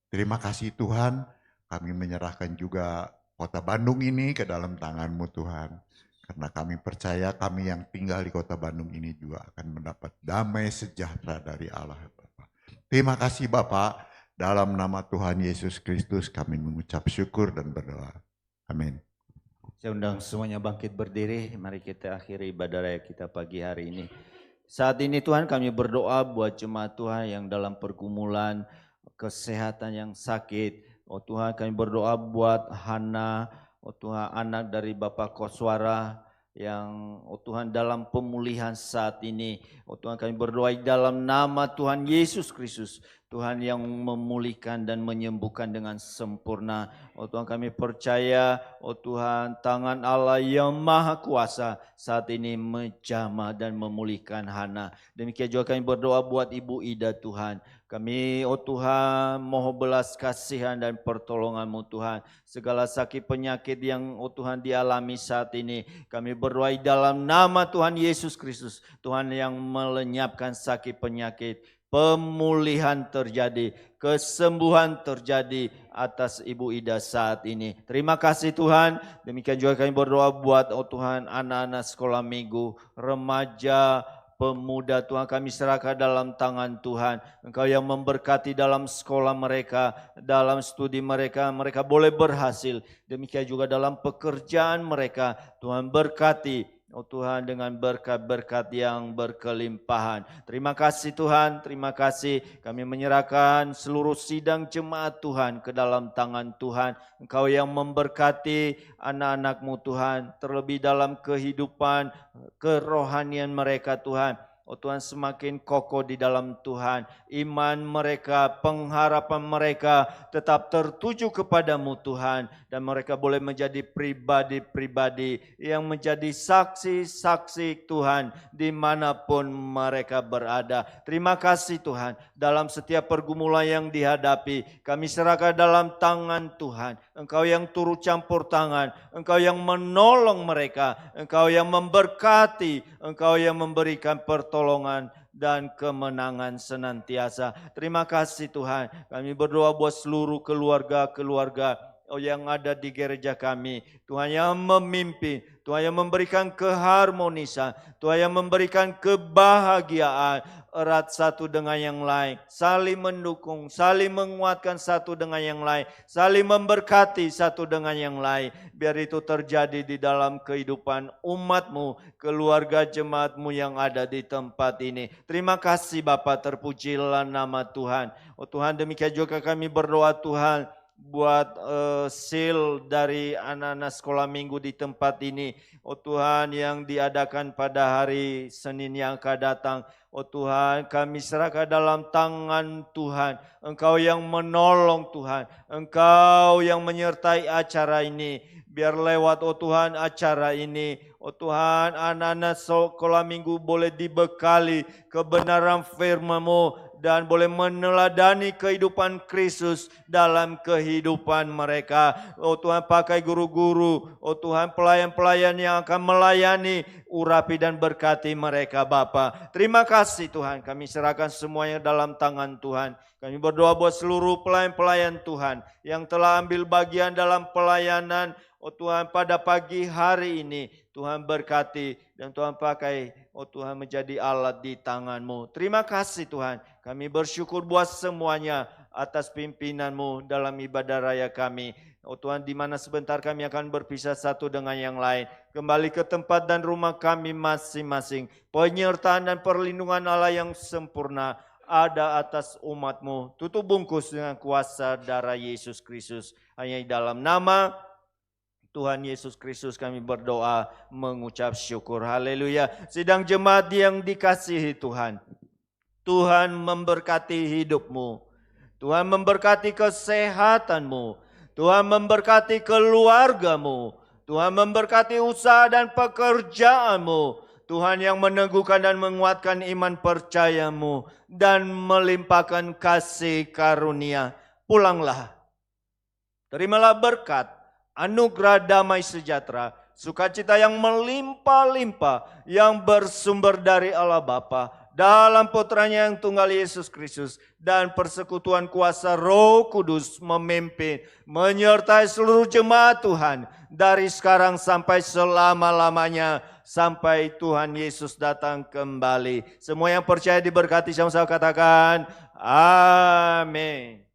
Terima kasih Tuhan, kami menyerahkan juga Kota Bandung ini ke dalam tangan-Mu Tuhan. Karena kami percaya kami yang tinggal di Kota Bandung ini juga akan mendapat damai sejahtera dari Allah Bapa. Terima kasih Bapa, dalam nama Tuhan Yesus Kristus kami mengucap syukur dan berdoa. Amin. Saya undang semuanya bangkit berdiri, mari kita akhiri ibadah raya kita pagi hari ini. Saat ini Tuhan kami berdoa buat jemaat Tuhan yang dalam pergumulan kesehatan yang sakit. Oh Tuhan kami berdoa buat Hana, oh Tuhan anak dari Bapak Koswara yang oh Tuhan dalam pemulihan saat ini. Oh Tuhan kami berdoa dalam nama Tuhan Yesus Kristus. Tuhan yang memulihkan dan menyembuhkan dengan sempurna. Oh Tuhan kami percaya, oh Tuhan tangan Allah yang maha kuasa saat ini menjamah dan memulihkan Hana. Demikian juga kami berdoa buat Ibu Ida Tuhan. Kami oh Tuhan mohon belas kasihan dan pertolongan-Mu Tuhan. Segala sakit penyakit yang oh Tuhan dialami saat ini. Kami berdoa dalam nama Tuhan Yesus Kristus. Tuhan yang melenyapkan sakit penyakit. Pemulihan terjadi, kesembuhan terjadi atas Ibu Ida saat ini. Terima kasih Tuhan. Demikian juga kami berdoa buat oh Tuhan anak-anak sekolah minggu, remaja, pemuda Tuhan kami serahkan dalam tangan Tuhan. Engkau yang memberkati dalam sekolah mereka, dalam studi mereka, mereka boleh berhasil. Demikian juga dalam pekerjaan mereka, Tuhan berkati. Oh Tuhan dengan berkat-berkat yang berkelimpahan. Terima kasih Tuhan, terima kasih. Kami menyerahkan seluruh sidang jemaat Tuhan ke dalam tangan Tuhan. Engkau yang memberkati anak-anak-Mu Tuhan. Terlebih dalam kehidupan kerohanian mereka Tuhan. Oh Tuhan semakin kokoh di dalam Tuhan. Iman mereka, pengharapan mereka tetap tertuju kepadamu Tuhan. Dan mereka boleh menjadi pribadi-pribadi yang menjadi saksi-saksi Tuhan dimanapun mereka berada. Terima kasih Tuhan. Dalam setiap pergumulan yang dihadapi, kami serahkan dalam tangan Tuhan. Engkau yang turut campur tangan. Engkau yang menolong mereka. Engkau yang memberkati. Engkau yang memberikan pertolongan dan kemenangan senantiasa. Terima kasih Tuhan. Kami berdoa buat seluruh keluarga-keluarga yang ada di gereja kami. Tuhan yang memimpin, Tuhan yang memberikan keharmonisan, Tuhan yang memberikan kebahagiaan, erat satu dengan yang lain, saling mendukung, saling menguatkan satu dengan yang lain, saling memberkati satu dengan yang lain. Biar itu terjadi di dalam kehidupan umat-Mu, keluarga jemaat-Mu yang ada di tempat ini. Terima kasih Bapa, terpujilah nama Tuhan. Oh Tuhan, demikian juga kami berdoa Tuhan, buat seal dari anak-anak sekolah minggu di tempat ini. Oh Tuhan yang diadakan pada hari Senin yang akan datang. Oh Tuhan kami serahkan dalam tangan Tuhan. Engkau yang menolong Tuhan. Engkau yang menyertai acara ini. Biar lewat oh Tuhan acara ini. Oh Tuhan anak-anak sekolah minggu boleh dibekali kebenaran firman-Mu. Dan boleh meneladani kehidupan Kristus dalam kehidupan mereka. Oh Tuhan pakai guru-guru. Oh Tuhan pelayan-pelayan yang akan melayani. Urapi dan berkati mereka Bapa. Terima kasih Tuhan. Kami serahkan semuanya dalam tangan Tuhan. Kami berdoa buat seluruh pelayan-pelayan Tuhan. Yang telah ambil bagian dalam pelayanan. Oh Tuhan pada pagi hari ini. Tuhan berkati dan Tuhan pakai. Oh Tuhan menjadi alat di tangan-Mu. Terima kasih Tuhan. Kami bersyukur buat semuanya atas pimpinan-Mu dalam ibadah raya kami. Oh Tuhan, di mana sebentar kami akan berpisah satu dengan yang lain. Kembali ke tempat dan rumah kami masing-masing. Penyertaan dan perlindungan Allah yang sempurna ada atas umat-Mu. Tutup bungkus dengan kuasa darah Yesus Kristus. Hanya di dalam nama Tuhan Yesus Kristus kami berdoa mengucap syukur. Haleluya. Sidang jemaat yang dikasihi Tuhan. Tuhan memberkati hidupmu. Tuhan memberkati kesehatanmu. Tuhan memberkati keluargamu. Tuhan memberkati usaha dan pekerjaanmu. Tuhan yang meneguhkan dan menguatkan iman percayamu dan melimpahkan kasih karunia. Pulanglah. Terimalah berkat, anugerah damai sejahtera, sukacita yang melimpah-limpah yang bersumber dari Allah Bapa dalam putranya yang tunggal Yesus Kristus dan persekutuan kuasa Roh Kudus memimpin menyertai seluruh jemaat Tuhan dari sekarang sampai selama-lamanya sampai Tuhan Yesus datang kembali. Semua yang percaya diberkati sama-sama katakan amin.